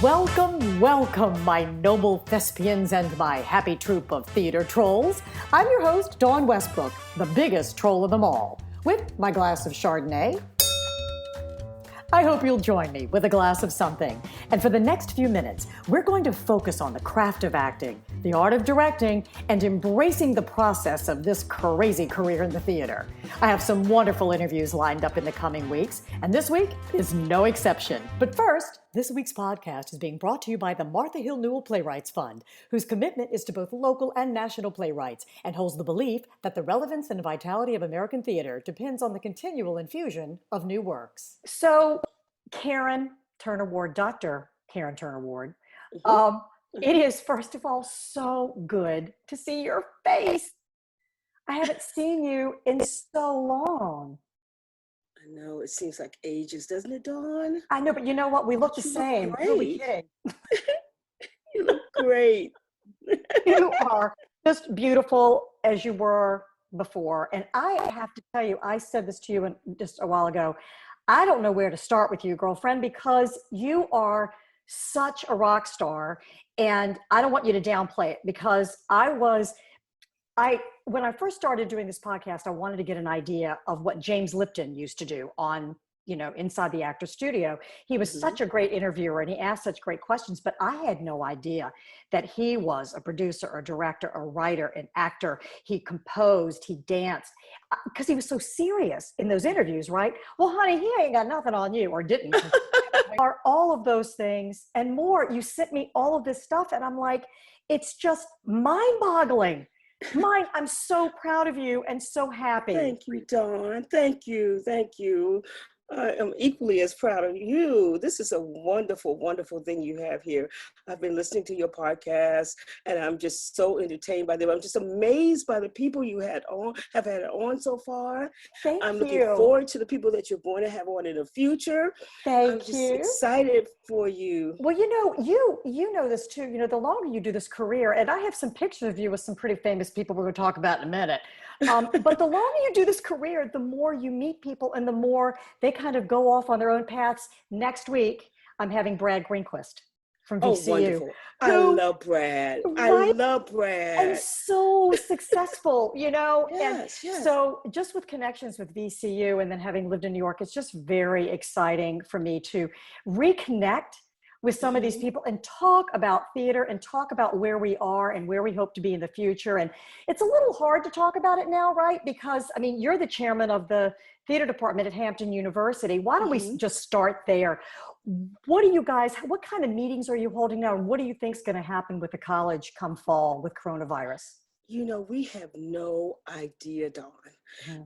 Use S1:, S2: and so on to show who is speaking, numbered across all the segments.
S1: Welcome, welcome, my noble thespians and my happy troop of theater trolls. I'm your host, Dawn Westbrook, the biggest troll of them all, with my glass of Chardonnay. I hope you'll join me with a glass of something. And for the next few minutes, we're going to focus on the craft of acting, the art of directing, and embracing the process of this crazy career in the theater. I have some wonderful interviews lined up in the coming weeks, and this week is no exception. But first, this week's podcast is being brought to you by the Martha Hill Newell Playwrights Fund, whose commitment is to both local and national playwrights and holds the belief that the relevance and vitality of American theater depends on the continual infusion of new works. So, Karen Turner Ward, Dr. Karen Turner Ward, it is, first of all, so good to see your face. I haven't seen you in so long.
S2: I know, it seems like ages, doesn't it, Dawn?
S1: I know, but you know what? We look the same.
S2: Look
S1: Who are we kidding?
S2: You look great.
S1: You are just beautiful as you were before. And I have to tell you, I said this to you just a while ago. I don't know where to start with you, girlfriend, because you are such a rock star. And I don't want you to downplay it, because when I first started doing this podcast, I wanted to get an idea of what James Lipton used to do on, inside the actor studio. He was such a great interviewer and he asked such great questions, but I had no idea that he was a producer, a director, a writer, an actor. He composed, he danced, because he was so serious in those interviews, right? Well, honey, he ain't got nothing on you, or didn't. Are all of those things and more. You sent me all of this stuff and I'm like, it's just mind-boggling. I'm so proud of you and so happy.
S2: Thank you, Dawn. Thank you. Thank you. I am equally as proud of you. This is a wonderful, wonderful thing you have here. I've been listening to your podcast and I'm just so entertained by them. I'm just amazed by the people you have had on so far.
S1: Thank you.
S2: I'm looking forward to the people that you're going to have on in the future. I'm just excited for you.
S1: Well, you know this too. The longer you do this career, and I have some pictures of you with some pretty famous people we're going to talk about in a minute. But the longer you do this career, the more you meet people and the more they kind of go off on their own paths. Next week, I'm having Brad Greenquist from VCU.
S2: Oh, wonderful. I love Brad. Right? I love Brad.
S1: And so successful,
S2: Yes,
S1: and so just with connections with VCU and then having lived in New York, it's just very exciting for me to reconnect with some of these people and talk about theater and talk about where we are and where we hope to be in the future. And it's a little hard to talk about it now, right? Because, you're the chairman of the theater department at Hampton University. Why don't we just start there? What kind of meetings are you holding now? And what do you think is going to happen with the college come fall with coronavirus?
S2: We have no idea, Dawn.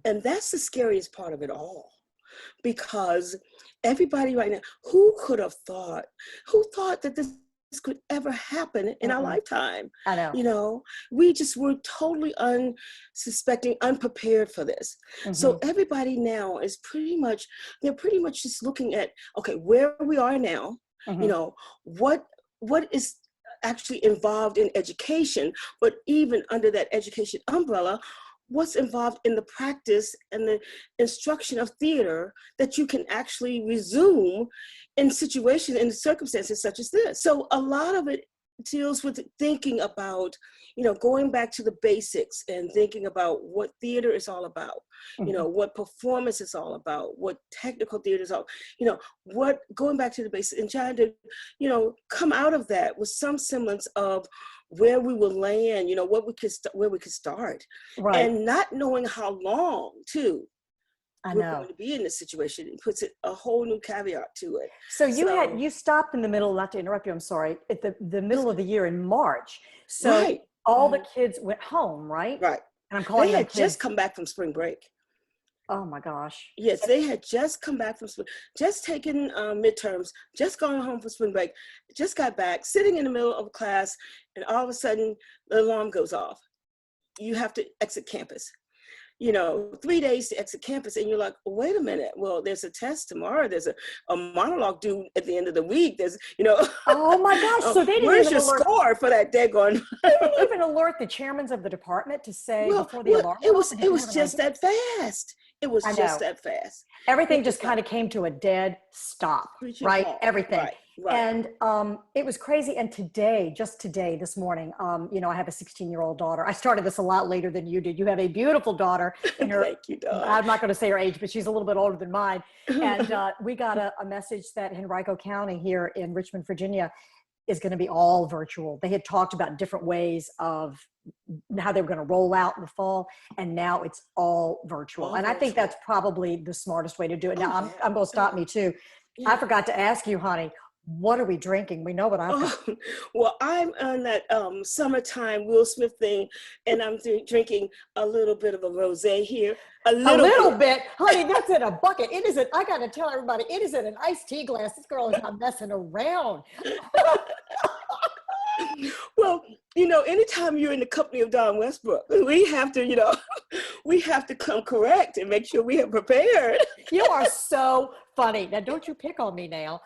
S2: And that's the scariest part of it all. Because everybody right now, who thought that this could ever happen in our lifetime?
S1: I know.
S2: We just were totally unsuspecting, unprepared for this. So everybody now is they're pretty much just looking at, okay, where we are now, what is actually involved in education, but even under that education umbrella, what's involved in the practice and the instruction of theater that you can actually resume in circumstances such as this. So a lot of it deals with thinking about, going back to the basics and thinking about what theater is all about, what performance is all about, what technical theater is all, going back to the basics and trying to, come out of that with some semblance of where we will land, where we could start,
S1: right?
S2: And not knowing how long, too.
S1: I
S2: we're
S1: know.
S2: going to be in this situation. It puts a whole new caveat to it.
S1: So you stopped in the middle, not to interrupt you, I'm sorry, at the middle of the year in March. So all the kids went home, right?
S2: Right.
S1: And I'm calling
S2: they
S1: them
S2: had just come back from spring break.
S1: Oh my gosh.
S2: Yes, they had just come back from just taken midterms, just gone home for spring break, just got back, sitting in the middle of class, and all of a sudden the alarm goes off. You have to exit campus. 3 days to exit campus, and you're like, wait a minute. Well, there's a test tomorrow. There's a monologue due at the end of the week. There's,
S1: Oh my gosh! So they didn't
S2: where's
S1: even
S2: your score for that day going?
S1: They didn't even alert the chairmans of the department to say before the alarm.
S2: It was just that fast. It was just that fast.
S1: Everything just kind of came to a dead stop, right? Everything.
S2: Right. Right.
S1: And it was crazy. And today, just today, this morning, you know, I have a 16-year-old daughter. I started this a lot later than you did. You have a beautiful daughter. And
S2: Thank you, Dawn.
S1: I'm not going to say her age, but she's a little bit older than mine. And we got a message that Henrico County here in Richmond, Virginia, is going to be all virtual. They had talked about different ways of how they were going to roll out in the fall, and now it's all virtual.
S2: All
S1: and I think
S2: virtual.
S1: that's probably the smartest way to do it. Now,
S2: Oh,
S1: I'm going to stop me too.
S2: Yeah.
S1: I forgot to ask you, honey, what are we drinking? We know what I've got.
S2: Well, I'm on that summertime Will Smith thing, and I'm drinking a little bit of a rosé here. A little
S1: bit. Honey, that's in a bucket. It isn't, I got to tell everybody, it is in an iced tea glass. This girl is not messing around.
S2: Well, you know, anytime you're in the company of Don Westbrook, we have to, you know, we have to come correct and make sure we are prepared.
S1: You are so funny. Now, don't you pick on me now.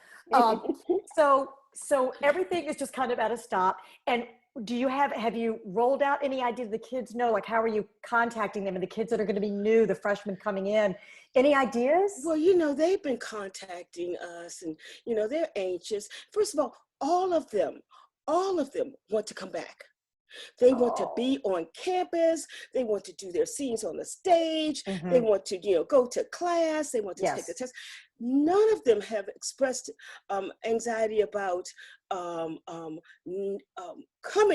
S1: So everything is just kind of at a stop. And do you have you rolled out any idea the kids know? Like, how are you contacting them and the kids that are going to be new, the freshmen coming in? Any ideas?
S2: Well, you know, they've been contacting us and, you know, they're anxious. First of all of them want to come back. They want to be on campus. They want to do their scenes on the stage. They want to, you know, go to class. They want to take the test. None of them have expressed anxiety about coming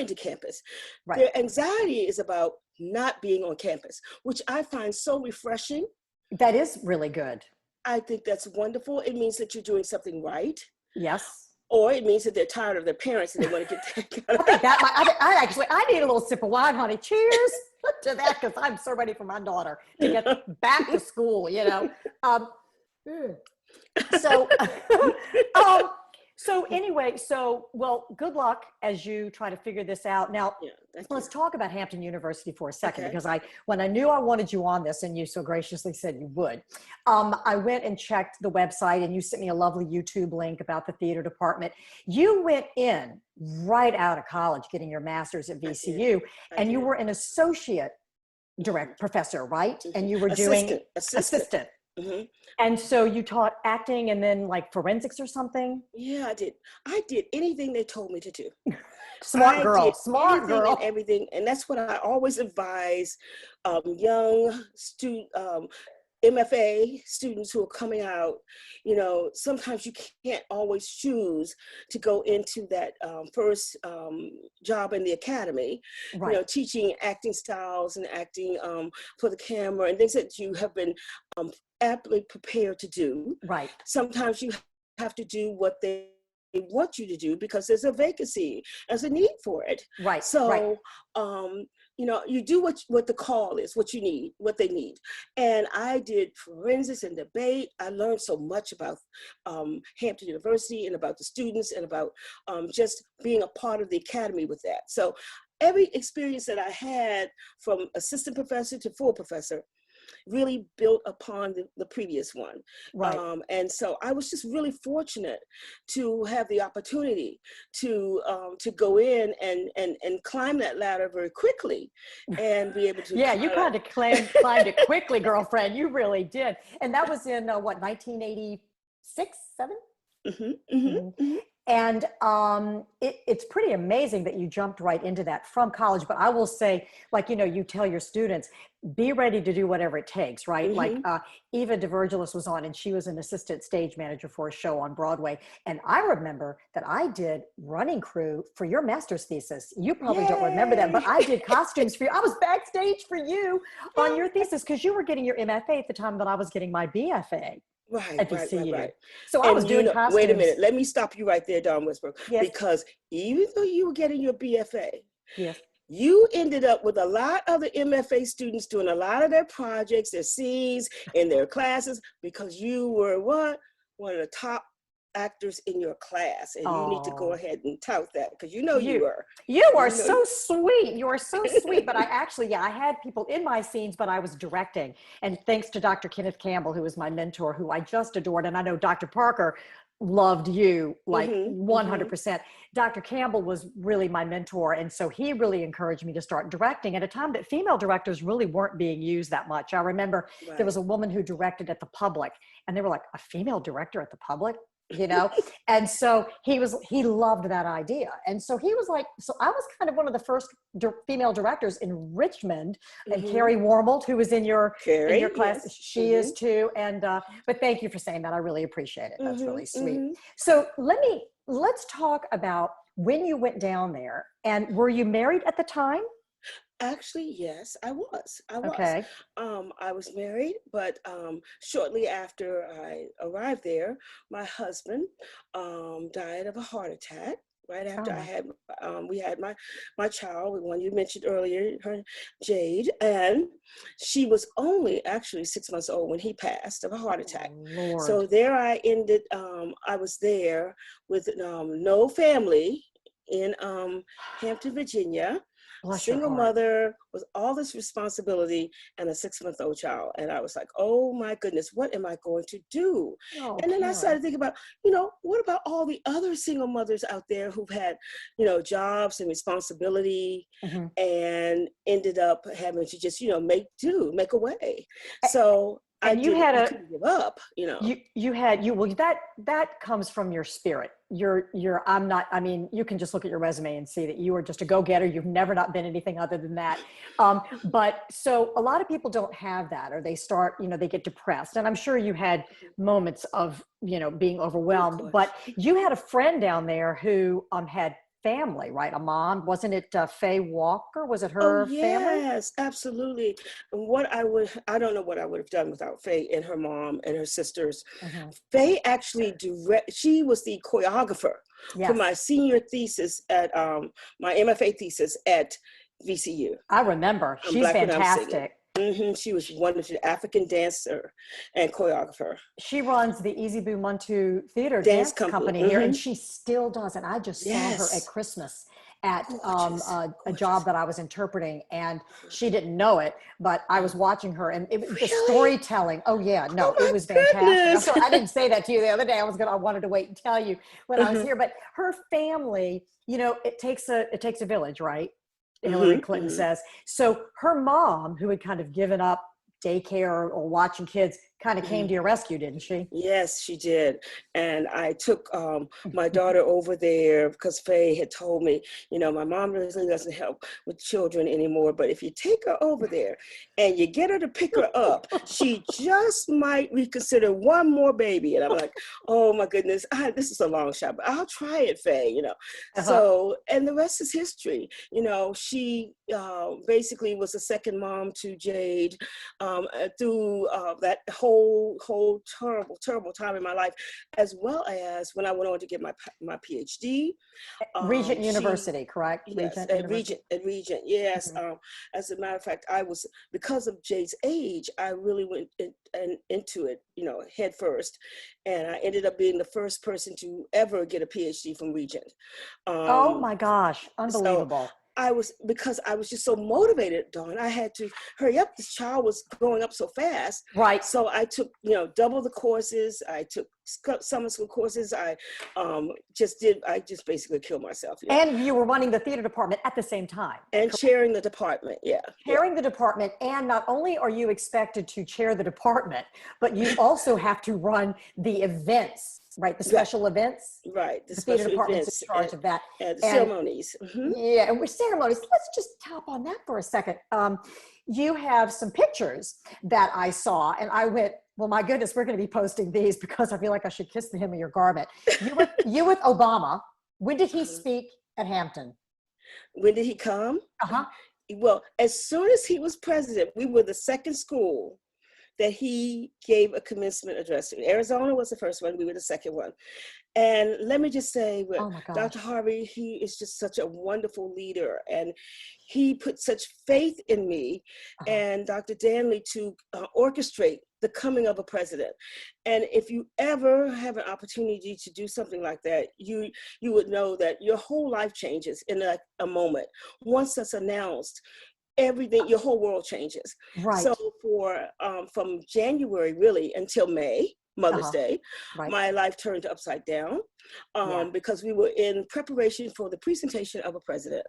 S2: to campus.
S1: Right.
S2: Their anxiety is about not being on campus, which I find so refreshing.
S1: That is really good.
S2: I think that's wonderful. It means that you're doing something right.
S1: Yes.
S2: Or it means that they're tired of their parents and they want to get
S1: I think that I need a little sip of wine, honey. Cheers to that, because I'm so ready for my daughter to get back to school, you know. So anyway, well, good luck as you try to figure this out. Now, let's talk about Hampton University for a second, because when I knew I wanted you on this and you so graciously said you would, I went and checked the website and you sent me a lovely YouTube link about the theater department. You went in right out of college getting your master's at VCU, and you were an associate professor, right? And you were doing assistant. And so you taught acting and then like forensics or something?
S2: Yeah, I did. I did anything they told me to do.
S1: Smart girl.
S2: And everything. And that's what I always advise young MFA students who are coming out. You know, sometimes you can't always choose to go into that first job in the academy, you know, teaching acting styles and acting for the camera and things that you have been aptly prepared to do. Right. Sometimes you have to do what they want you to do because there's a vacancy, there's a need for it. Right. So, you know, you do what the call is, what you need, what they need. And I did forensics and debate. I learned so much about Hampton University and about the students and about just being a part of the academy with that. So every experience that I had from assistant professor to full professor really built upon the previous one. Right. And so I was just really fortunate to have the opportunity to go in and climb that ladder very quickly and be able to. Yeah, you kind of climbed it quickly, girlfriend. You really did. And that was in what, 1986, 7? And it's pretty amazing that you jumped right into that from college. But I will say, like, you know, you tell your students, be ready to do whatever it takes, right? Like Eva DeVirgilis was on and she was an assistant stage manager for a show on Broadway. And I remember that I did running crew for your master's thesis. You probably don't remember that, but I did costumes for you. I was backstage for you on your thesis because you were getting your MFA at the time that I was getting my BFA. Right. So I was doing costumes. Wait a minute. Let me stop you right there, Don Westbrook. Yes. Because even though you were getting your BFA, you ended up with a lot of the MFA students doing a lot of their projects, their scenes, in their classes, because you were what? One of the top actors in your class. And you need to go ahead and tout that because you know you were. You are so sweet. You are so sweet. But I actually, I had people in my scenes, but I was directing. And thanks to Dr. Kenneth Campbell, who was my mentor, who I just adored. And I know Dr. Parker loved you like 100%. Dr. Campbell was really my mentor. And so he really encouraged me to start directing at a time that female directors really weren't being used that much. I remember there was a woman who directed at the Public and they were like, a female director at the Public?
S1: you know? And so he loved that idea. And so he was like, so I was kind of one of the first female directors in Richmond, and Carrie Warmold, who was in your class,
S2: yes.
S1: she is too. And, but thank you for saying that. I really appreciate it. That's really sweet. So let's talk about when you went down there, and were you married at the time?
S2: Actually, yes, I was.
S1: Okay.
S2: I was married, but shortly after I arrived there, my husband died of a heart attack. Right after we had my child, the one you mentioned earlier, her Jade, and she was only actually 6 months old when he passed of a heart attack.
S1: Oh, Lord.
S2: So there I ended. I was there with no family in Hampton, Virginia.
S1: Bless
S2: Single
S1: your heart.
S2: mother with all this responsibility and a 6-month-old child. And I was like, oh my goodness, what am I going to do?
S1: Oh,
S2: and then I
S1: Karen.
S2: started thinking about, what about all the other single mothers out there who've had, jobs and responsibility and ended up having to just, make a way. So I couldn't give up,
S1: That comes from your spirit. You can just look at your resume and see that you are just a go-getter. You've never not been anything other than that. But so a lot of people don't have that, or they start, they get depressed. And I'm sure you had moments of, being overwhelmed, but you had a friend down there who had family, right? A mom, wasn't it Faye Walker? Was it her family?
S2: Yes, absolutely. And I don't know what I would have done without Faye and her mom and her sisters. Faye actually she was the choreographer for my senior thesis at my MFA thesis at VCU.
S1: I remember. She's fantastic.
S2: She was wonderful, African dancer and choreographer.
S1: She runs the Easy Boo Muntu Theater Dance Company here, and she still does. And I just saw her at Christmas at a job that I was interpreting, and she didn't know it, but I was watching her, and the storytelling. Oh yeah, no, it was fantastic. So I didn't say that to you the other day. I wanted to wait and tell you when I was here, but her family, it takes a village, right? Hillary Clinton says. So her mom, who had kind of given up daycare or watching kids, kind of came to your rescue, didn't she?
S2: Yes, she did. And I took my daughter over there because Faye had told me, my mom really doesn't help with children anymore, but if you take her over there and you get her to pick her up, she just might reconsider one more baby. And I'm like, oh my goodness, this is a long shot, but I'll try it, Faye, So, and the rest is history. She basically was a second mom to Jade through that whole terrible time in my life, as well as when I went on to get my PhD.
S1: Regent University, correct?
S2: Yes, at Regent, yes. As a matter of fact, because of Jade's age, I really went into it, head first. And I ended up being the first person to ever get a PhD from Regent.
S1: Oh my gosh, unbelievable.
S2: Because I was just so motivated, Dawn. I had to hurry up. This child was growing up so fast.
S1: Right.
S2: So I took, double the courses. I took summer school courses. I just basically killed myself.
S1: And you were running the theater department at the same time.
S2: And chairing the department,
S1: Chairing the department. And not only are you expected to chair the department, but you also have to run the events. Right, the special events.
S2: Right,
S1: the theater department's in charge of that.
S2: And the ceremonies.
S1: Yeah, and with ceremonies, let's just tap on that for a second. You have some pictures that I saw, and I went, well, my goodness, we're going to be posting these because I feel like I should kiss the hem of your garment. You with Obama. When did he speak at Hampton?
S2: When did he come? Well, as soon as he was president, we were the second school that he gave a commencement address to. Arizona was the first one, we were the second one. And let me just say, Dr. Harvey, he is just such a wonderful leader, and he put such faith in me and Dr. Danley to orchestrate the coming of a president. And if you ever have an opportunity to do something like that, you would know that your whole life changes in a moment. Once that's announced, everything, your whole world changes.
S1: Right.
S2: So from January really until May, Mother's Day,
S1: Right.
S2: my life turned upside down because we were in preparation for the presentation of a president.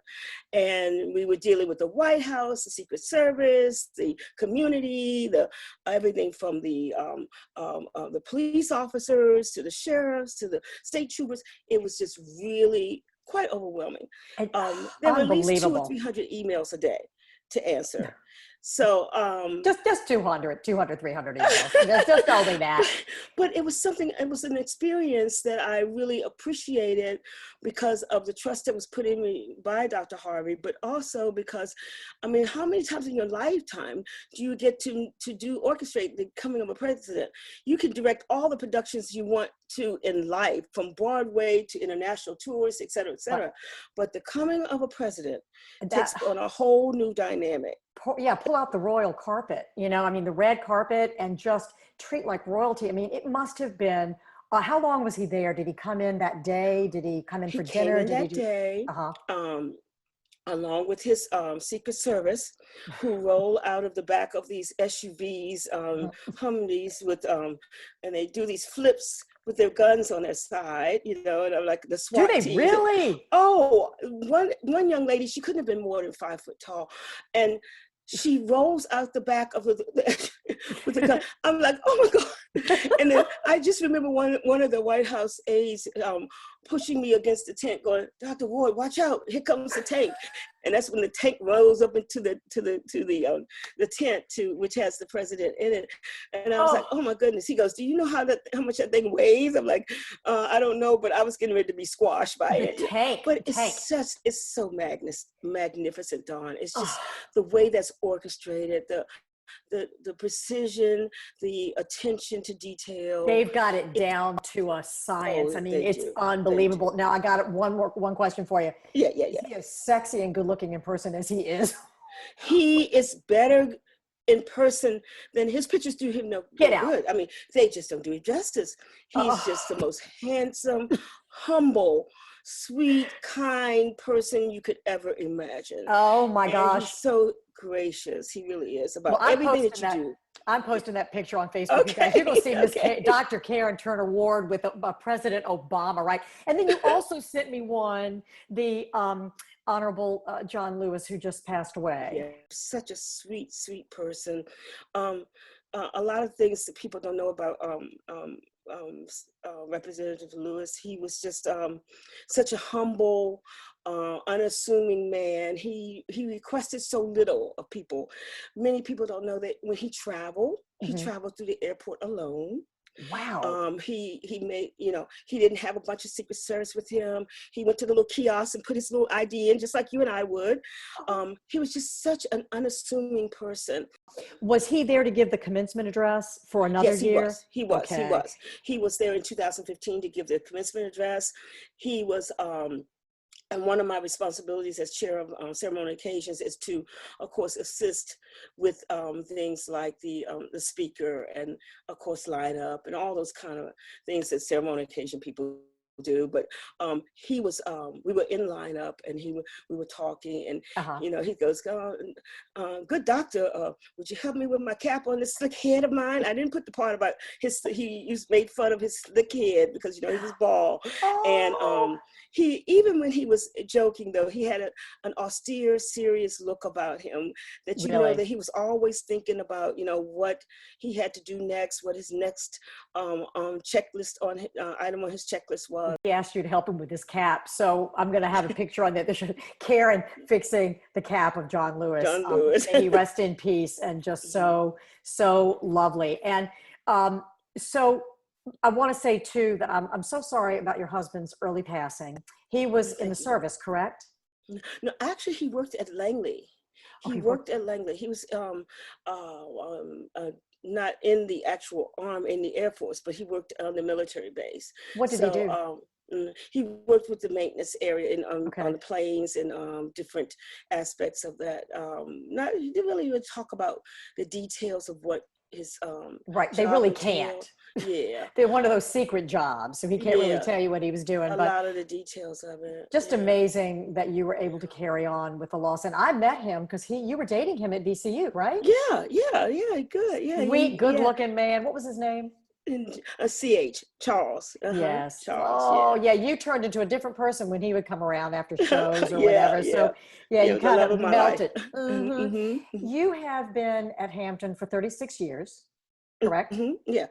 S2: And we were dealing with the White House, the Secret Service, the community, everything from the police officers to the sheriffs to the state troopers. It was just really quite overwhelming. There were at least 200 or 300 emails a day to answer. So
S1: just 200, 300 emails. Just tell me that.
S2: But it was an experience that I really appreciated because of the trust that was put in me by Dr. Harvey, but also because, I mean, how many times in your lifetime do you get to orchestrate the coming of a president? You can direct all the productions you want to in life, from Broadway to international tours, et cetera, et cetera. Right. But the coming of a president takes on a whole new dynamic.
S1: Pull out the royal carpet, I mean, the red carpet, and just treat like royalty. I mean, it must have been, how long was he there? Did he come in that day? Did he come in for dinner?
S2: He came in that day, along with his Secret Service, who roll out of the back of these SUVs, Humvees with, and they do these flips with their guns on their side, and I'm like the SWAT team.
S1: Do they really?
S2: Oh, one young lady, she couldn't have been more than 5 foot tall, and she rolls out the back of with the gun. I'm like, oh my God. And then I just remember one of the White House aides pushing me against the tent, going, Dr. Ward, watch out, here comes the tank. And that's when the tank rolls up into the tent which has the president in it. And I was like, oh my goodness. He goes, do you know how much that thing weighs? I'm like, I don't know, but I was getting ready to be squashed by it. But it's so magnificent, Dawn. It's just the way that's orchestrated, the precision, the attention to detail.
S1: They've got it down to a science. I mean, it's unbelievable. Now I got one question for you.
S2: Yeah.
S1: Is he as sexy and good looking in person as he is?
S2: He is better in person than his pictures do him no good. I mean, they just don't do him justice. He's just the most handsome, humble, sweet, kind person you could ever imagine.
S1: Oh my gosh.
S2: He's so gracious. He really is about everything that you do.
S1: I'm posting that picture on Facebook. You guys, you're going to see Miss Dr. Karen Turner Ward with President Obama, right? And then you also sent me the Honorable John Lewis, who just passed away.
S2: Yeah, such a sweet, sweet person. A lot of things that people don't know about Representative Lewis. He was just such a humble, unassuming man. He requested so little of people. Many people don't know that when he traveled through the airport alone.
S1: Wow.
S2: He made, he didn't have a bunch of Secret Service with him. He went to the little kiosk and put his little ID in, just like you and I would. He was just such an unassuming person.
S1: Was he there to give the commencement address for another year?
S2: Yes, he was. Okay. He was there in 2015 to give the commencement address. He was, and one of my responsibilities as chair of ceremonial occasions is to, of course, assist with things like the speaker and, of course, lineup and all those kind of things that ceremonial occasion people do. But he was, we were in lineup and we were talking and, he goes, good doctor, would you help me with my cap on this slick head of mine? I didn't put the part about he made fun of his slick head because, he was bald. And even when he was joking, though, he had an austere, serious look about him that, know, that he was always thinking about, what he had to do next, what his next checklist item on his checklist was.
S1: He asked you to help him with his cap. So I'm going to have a picture on there. Karen fixing the cap of John Lewis. May he rest in peace, and just so lovely. And so I want to say too that I'm so sorry about your husband's early passing. He was in the service, correct?
S2: No, actually, he worked at Langley. He worked at Langley. He was not in the actual arm in the Air Force, but he worked on the military base.
S1: What did he do?
S2: He worked with the maintenance area on the planes and different aspects of that. He didn't really even talk about the details of what his
S1: they really can't.
S2: Yeah.
S1: They're one of those secret jobs, so he can't really tell you what he was doing.
S2: A lot of the details of it.
S1: Just amazing that you were able to carry on with the loss. And I met him because you were dating him at VCU, right?
S2: Yeah, good. Yeah.
S1: Sweet, good-looking man. What was his name?
S2: Charles.
S1: Yes.
S2: Charles,
S1: Oh,
S2: yeah.
S1: yeah. You turned into a different person when he would come around after shows or
S2: Yeah,
S1: whatever.
S2: yeah.
S1: So, yeah,
S2: Yeah,
S1: you
S2: the
S1: kind
S2: love
S1: of
S2: of my life.
S1: melted. Hmm. You have been at Hampton for 36 years, correct?
S2: Yeah.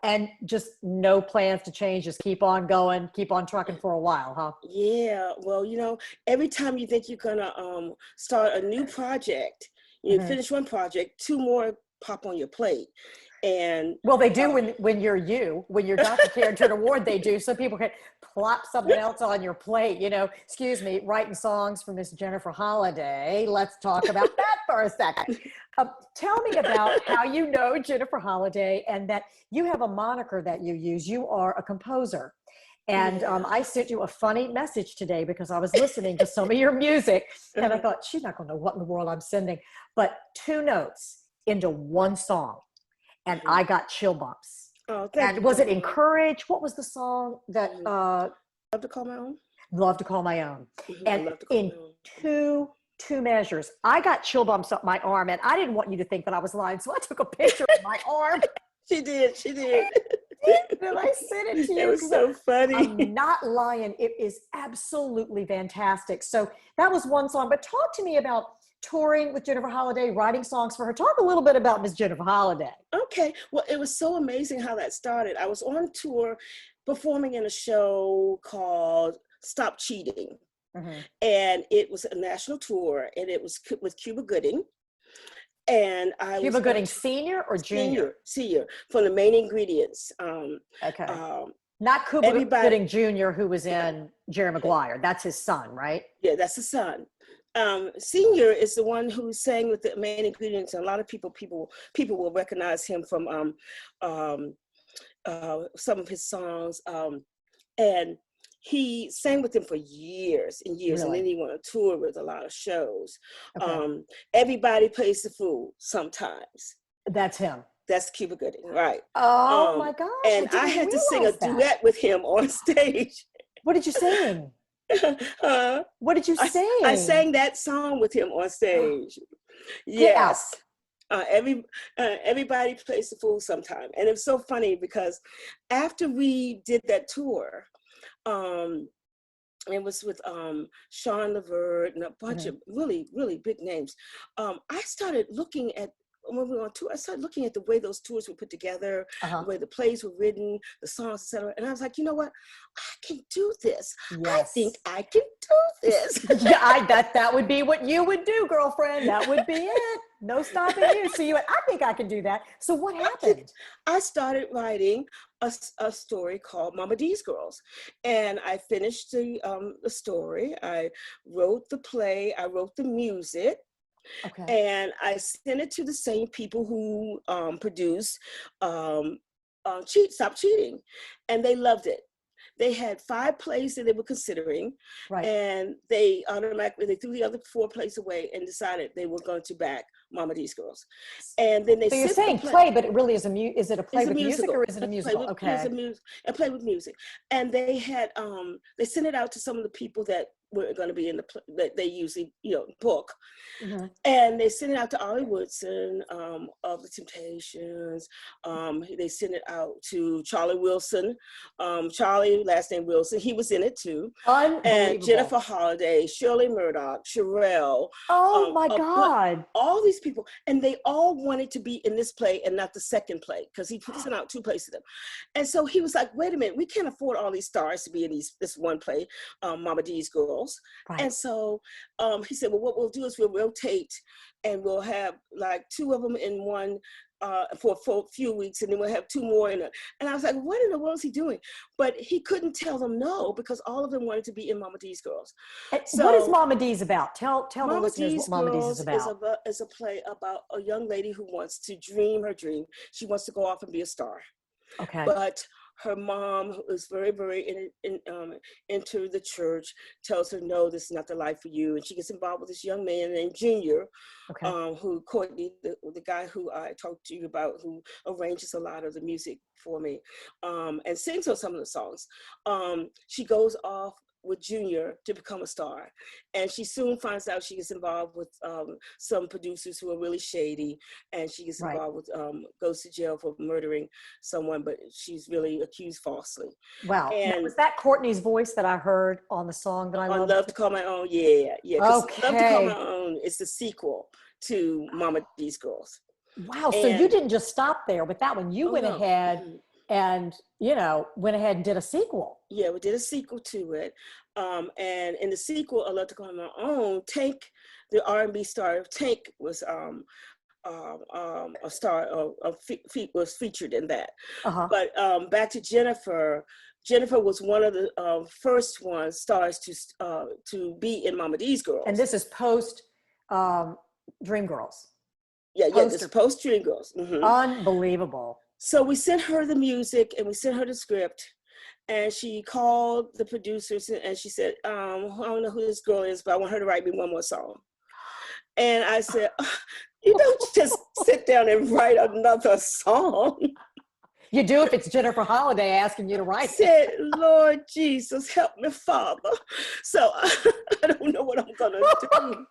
S1: And just no plans to change. Just keep on going, keep on trucking for a while, huh?
S2: Yeah, well, every time you think you're gonna start a new project, you
S1: Hmm.
S2: finish one project, two more pop on your plate. And
S1: Well, they do when you're Dr. Carrington Award, they do. So people can plop something else on your plate. Excuse me, writing songs for Miss Jennifer Holliday. Let's talk about that for a second. Tell me about how you know Jennifer Holliday and that you have a moniker that you use. You are a composer. And
S2: yeah.
S1: I sent you a funny message today because I was listening to some of your music and I thought, she's not going to know what in the world I'm sending. But two notes into one song. And I got chill bumps.
S2: Oh, thank you
S1: And was
S2: very
S1: it
S2: much.
S1: Encourage? What was the song that
S2: Love to call my own.
S1: Love to Call My Own?
S2: I
S1: And
S2: love to call
S1: in
S2: my own.
S1: two measures, I got chill bumps up my arm, and I didn't want you to think that I was lying, so I took a picture of my arm.
S2: She did.
S1: And I sent it to you.
S2: It was so funny.
S1: I'm not lying. It is absolutely fantastic. So that was one song. But talk to me about touring with Jennifer Holliday, writing songs for her. Talk a little bit about Miss Jennifer Holliday.
S2: Okay. Well, it was so amazing how that started. I was on tour performing in a show called Stop Cheating.
S1: Mm-hmm.
S2: And it was a national tour, and it was with Cuba Gooding. And I
S1: Cuba
S2: was
S1: Gooding Senior or Junior?
S2: Senior from the Main Ingredients.
S1: Okay. Not Cuba Gooding Jr., who was in Jerry Maguire. That's his son, right?
S2: Yeah, that's his son. Senior is the one who sang with the Main Ingredients, and a lot of people will recognize him from some of his songs. And he sang with them for years and years,
S1: Really?
S2: and then he went on tour with a lot of shows.
S1: Okay.
S2: Everybody Plays the Fool sometimes.
S1: That's him.
S2: That's Cuba Gooding, right?
S1: Oh my gosh!
S2: And I had to sing a duet with him on stage.
S1: What did you sing? What did you sing?
S2: I sang that song with him on stage. Yes. Everybody Plays the Fool sometime. And it was so funny because after we did that tour, it was with Sean Levert and a bunch of really, really big names. I started looking at, when we were on tour, I started looking at the way those tours were put together, the way the plays were written, the songs, etc. And I was like, you know what? I can do this. Yes. I think I can do this.
S1: Yeah, that would be what you would do, girlfriend. That would be it. No stopping you. So you went, I think I can do that. So what happened?
S2: I started writing a story called Mama D's Girls. And I finished the story. I wrote the play. I wrote the music. Okay. And I sent it to the same people who produced Stop Cheating, and they loved it. They had 5 plays that they were considering, right. And they threw the other 4 plays away and decided they were going to back Mama D's Girls. And then they. So
S1: you're saying play, but it really is is it a play with music or is it a musical?
S2: Okay. It's a play with music, and they had they sent it out to some of the people that were going to be in the play that they usually book, and they sent it out to Ollie Woodson of the Temptations. They sent it out to Charlie Wilson, Charlie last name Wilson. He was in it too. And Jennifer Holliday, Shirley Murdoch, Sherelle.
S1: Oh my God!
S2: All these people, and they all wanted to be in this play and not the second play because he sent out 2 plays to them. And so he was like, "Wait a minute, we can't afford all these stars to be in this one play, Mama D's Girls." Right. And so he said, well, what we'll do is we'll rotate and we'll have like 2 of them in one for a few weeks, and then we'll have 2 more in it. And I was like, what in the world is he doing? But he couldn't tell them no because all of them wanted to be in Mama D's Girls. So,
S1: what is Mama D's about? Tell the listeners what Mama D's is about.
S2: Is a play about a young lady who wants to dream her dream. She wants to go off and be a star. Okay. But her mom, who is very, very into the church, tells her, no, this is not the life for you. And she gets involved with this young man named Junior, who Courtney, the guy who I talked to you about, who arranges a lot of the music for me and sings on some of the songs. She goes off with Junior to become a star. And she soon finds out she gets involved with some producers who are really shady, and she gets involved with, goes to jail for murdering someone, but she's really accused falsely.
S1: Wow.
S2: And
S1: now, was that Courtney's voice that I heard on the song that I love?
S2: Love to Call My Own, yeah. Love to Call My
S1: Okay.
S2: Own is the sequel to Mama D's Girls.
S1: Wow. So you didn't just stop there with that one. You went ahead and, went ahead and did a sequel.
S2: Yeah, we did a sequel to it. And in the sequel, I Love to Call My Own, Tank, the R&B star Tank, was a star was featured in that. But back to Jennifer. Jennifer was one of the first stars to be in Mama D's Girls.
S1: And this is post Dreamgirls.
S2: Yeah, this is post Dreamgirls.
S1: Unbelievable.
S2: So we sent her the music and we sent her the script, and she called the producers and she said, I don't know who this girl is, but I want her to write me one more song. And I said, you don't just sit down and write another song.
S1: You do if it's Jennifer Holliday asking you to write.
S2: I said, Lord Jesus, help me, Father. So I don't know what I'm gonna do.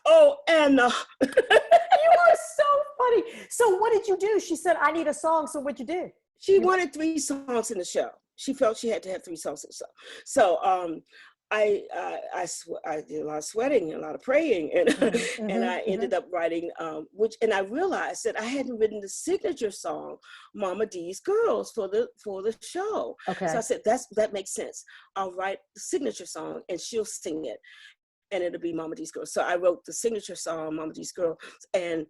S2: Oh, Anna.
S1: You are so funny. So what did you do? She said, I need a song. So what'd you do?
S2: She wanted 3 songs in the show. She felt she had to have 3 songs in the show. So I did a lot of sweating and a lot of praying, and and I ended up writing and I realized that I hadn't written the signature song, Mama D's Girls, for the show.
S1: Okay.
S2: So I said that makes sense. I'll write the signature song and she'll sing it, and it'll be Mama D's Girls. So I wrote the signature song, Mama D's Girls, and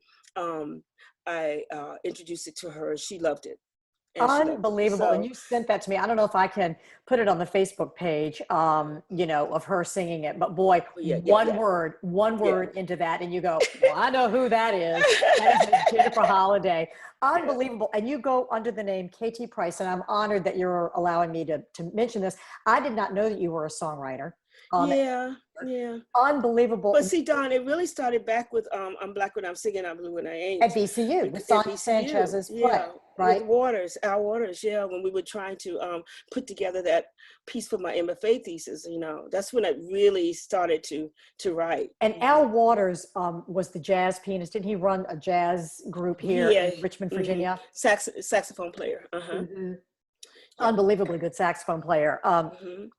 S2: I introduced it to her, and she loved it.
S1: Unbelievable. And you sent that to me. I don't know if I can put it on the Facebook page, of her singing it, but boy, one word into that. And you go, well, I know who that is. That is Jennifer Holliday. Unbelievable. And you go under the name KT Price. And I'm honored that you're allowing me to mention this. I did not know that you were a songwriter.
S2: Yeah.
S1: Unbelievable.
S2: But see, Dawn, it really started back with I'm Black When I'm Singing, I'm Blue When I Ain't.
S1: At VCU, with Sonia Sanchez's play, right?
S2: With Al Waters, when we were trying to put together that piece for my MFA thesis, that's when I really started to write.
S1: And Al Waters was the jazz pianist. Didn't he run a jazz group here in Richmond, Virginia?
S2: Saxophone player.
S1: Unbelievably good saxophone player.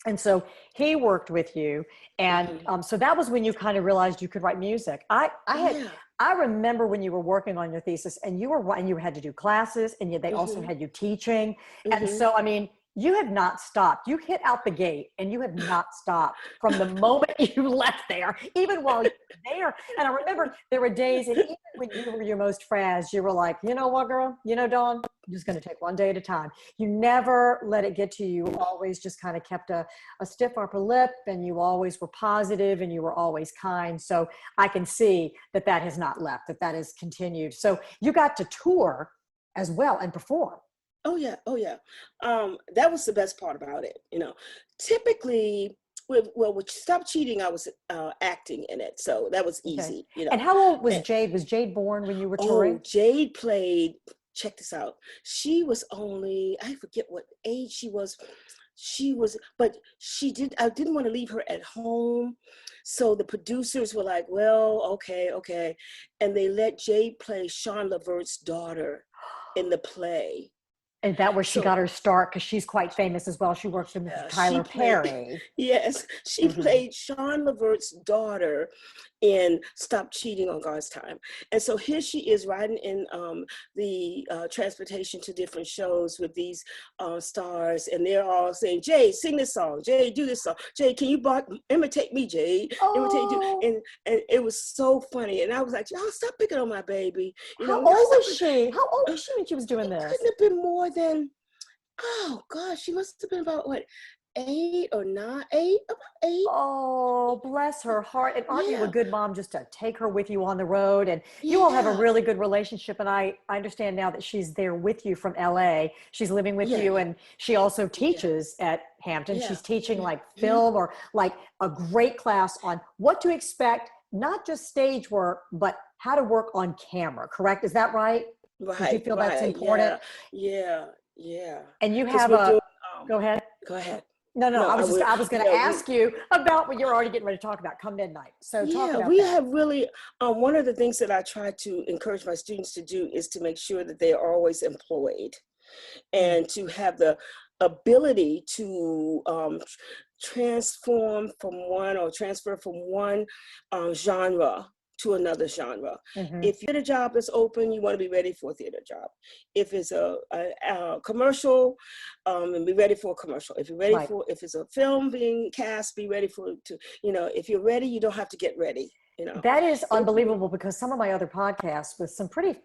S1: And so he worked with you. And so that was when you kind of realized you could write music. I remember when you were working on your thesis and you had to do classes, and they also had you teaching. And so, I mean, you have not stopped. You hit out the gate and you have not stopped from the moment you left there, even while you were there. And I remember there were days, and even when you were your most frazzed, you were like, you know what, girl? Dawn, I'm just going to take one day at a time. You never let it get to you. You always just kind of kept a stiff upper lip, and you always were positive, and you were always kind. So I can see that has not left, that has continued. So you got to tour as well and perform.
S2: Oh yeah. That was the best part about it. Typically, with Stop Cheating, I was acting in it, so that was easy.
S1: And how old was Jade? Was Jade born when you were touring?
S2: Jade played. Check this out. She was only, I forget what age she was. But I didn't want to leave her at home. So the producers were like, well, okay. And they let Jade play Sean Levert's daughter in the play.
S1: And that where she got her start, because she's quite famous as well. She works with Tyler Perry.
S2: Yes, she played Sean Levert's daughter in Stop Cheating on God's Time. And so here she is riding in the transportation to different shows with these stars, and they're all saying, Jade, sing this song. Jade, do this song. Jade, can you imitate me, Jade? Imitate you. And it was so funny. And I was like, y'all stop picking on my baby.
S1: How old was she? How old was she when she was doing this?
S2: Couldn't have been more than, oh gosh, she must have been about what, 8 or 9, about 8.
S1: Oh, bless her heart. And aren't you a good mom just to take her with you on the road? And you all have a really good relationship. And I understand now that she's there with you from LA. She's living with you, and she also teaches at Hampton. She's teaching like film or like a great class on what to expect, not just stage work, but how to work on camera, correct? Is that right?
S2: Right.
S1: Do you feel that's important?
S2: Yeah.
S1: And you have go ahead.
S2: Go ahead.
S1: No,
S2: No,
S1: I was going to
S2: no,
S1: ask you about what you're already getting ready to talk about, Come Midnight. So talk
S2: yeah,
S1: about
S2: we
S1: that.
S2: have really, one of the things that I try to encourage my students to do is to make sure that they are always employed and to have the ability to transfer from one genre to another genre. If theater job is open, you want to be ready for a theater job. If it's a commercial, and be ready for a commercial. If you're ready for, if it's a film being cast, be ready for it to, if you're ready, you don't have to get ready.
S1: That is unbelievable, because some of my other podcasts with some pretty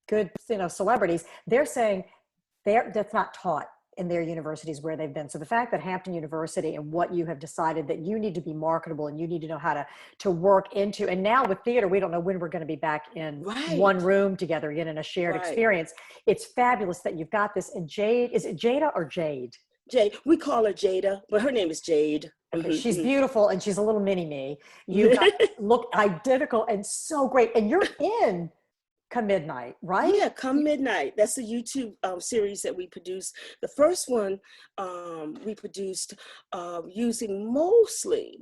S1: good, celebrities, they're saying that's not taught in their universities where they've been. So the fact that Hampton University and what you have decided that you need to be marketable and you need to know how to work into, and now with theater, we don't know when we're going to be back in one room together again in a shared experience. It's fabulous that you've got this. And Jade, is it Jada or Jade?
S2: Jade, we call her Jada, but her name is Jade.
S1: Okay, she's beautiful and she's a little mini me. You guys look identical and so great. And you're in Come Midnight, right?
S2: Yeah, Come Midnight. That's the YouTube series that we produced. The first one we produced using mostly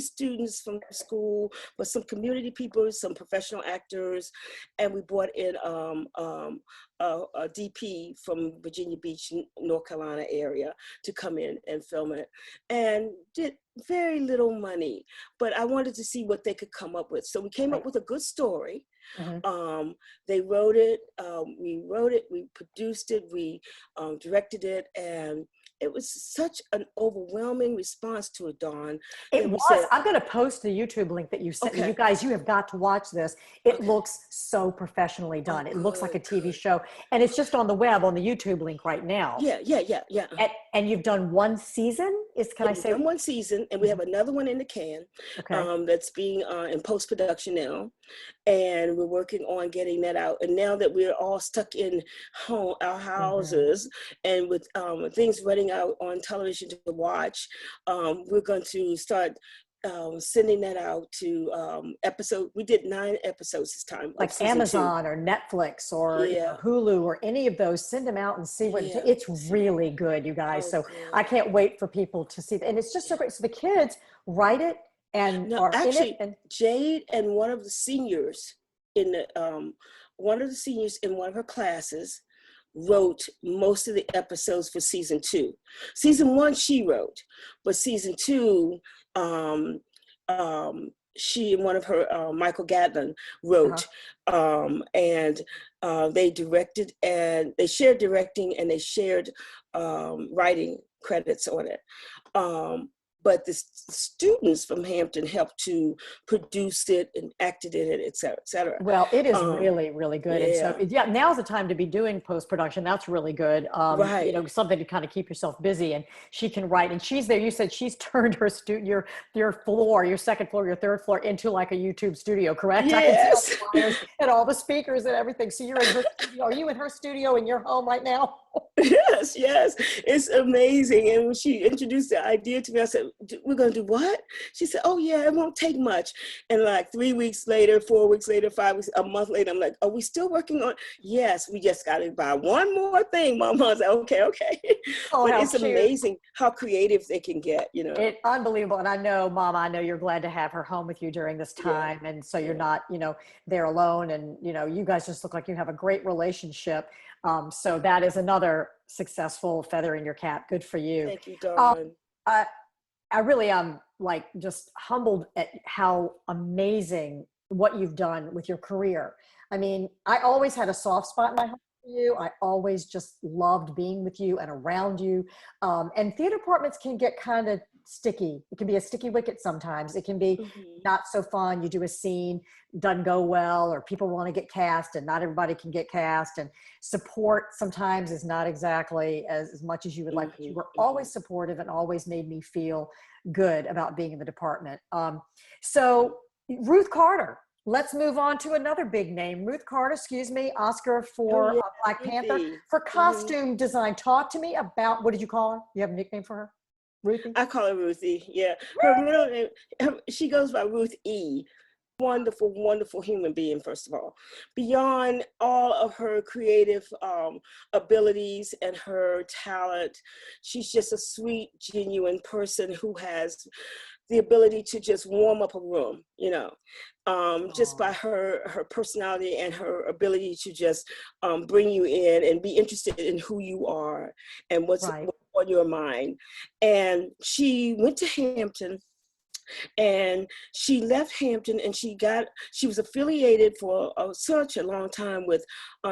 S2: students from school, but some community people, some professional actors, and we brought in a DP from Virginia Beach, North Carolina area to come in and film it, and did very little money, but I wanted to see what they could come up with. So we came up with a good story. They wrote it, we wrote it, we produced it, we directed it, and it was such an overwhelming response to it, Dawn.
S1: It was. I'm going to post the YouTube link that you sent me. You guys, you have got to watch this. It looks so professionally done. It looks like a TV show, and it's just on the web, on the YouTube link right now.
S2: Yeah.
S1: And you've done one season? Can I say?
S2: We've done one season, and we have another one in the can. That's being in post-production now, and we're working on getting that out. And now that we're all stuck in our houses, and with things running out on television to watch, we're going to start sending that out to we did 9 episodes this time,
S1: like Amazon or Netflix or Hulu or any of those. Send them out and see what it's really good, you guys. So I can't wait for people to see that. And it's just so great. So the kids write it and are actually in it. And
S2: Jade and one of the seniors in one of her classes wrote most of the episodes for season 2. Season 1 she wrote, but season 2 she and one of her Michael Gatlin wrote, and they directed, and they shared directing, and they shared writing credits on it. But the students from Hampton helped to produce it and acted in it, et cetera, et cetera.
S1: Well, it is really, really good. And so, now's the time to be doing post-production. That's really good. Something to kind of keep yourself busy. And she can write. And she's there. You said she's turned her your floor, your second floor, your third floor into like a YouTube studio, correct?
S2: Yes.
S1: I can see and all the speakers and everything. So you're in her studio. Are you in her studio in your home right now?
S2: Yes. It's amazing. And when she introduced the idea to me, I said, we're going to do what? She said, oh yeah, it won't take much. And like 3 weeks later, 4 weeks later, 5 weeks, a month later, I'm like, are we still working on? Yes, we just got to buy one more thing, Mama. I was like, okay.
S1: Oh,
S2: but it's amazing how creative they can get, It's
S1: unbelievable. And I know, Mama, I know you're glad to have her home with you during this time. Yeah. And so you're not, there alone. And, you guys just look like you have a great relationship. So that is another successful feather in your cap. Good for you.
S2: Thank you, Dawn.
S1: I really am just humbled at how amazing what you've done with your career. I mean, I always had a soft spot in my heart for you. I always just loved being with you and around you. And theater departments can get kind of sticky. It can be a sticky wicket sometimes. It can be not so fun. You do a scene, doesn't go well, or people want to get cast and not everybody can get cast, and support sometimes is not exactly as much as you would like. But you were always supportive and always made me feel good about being in the department. So Ruth Carter, let's move on to another big name. Ruth Carter, Oscar for Black Panther, for costume design. Talk to me about, what did you call her? You have a nickname for her? Ruthie?
S2: I call her Ruthie, yeah. Her middle name, she goes by Ruth E. wonderful, wonderful human being, first of all. Beyond all of her creative abilities and her talent, she's just a sweet, genuine person who has the ability to just warm up a room, just by her personality and her ability to just bring you in and be interested in who you are and what's on your mind. And she went to Hampton, and she left Hampton, and she was affiliated for such a long time with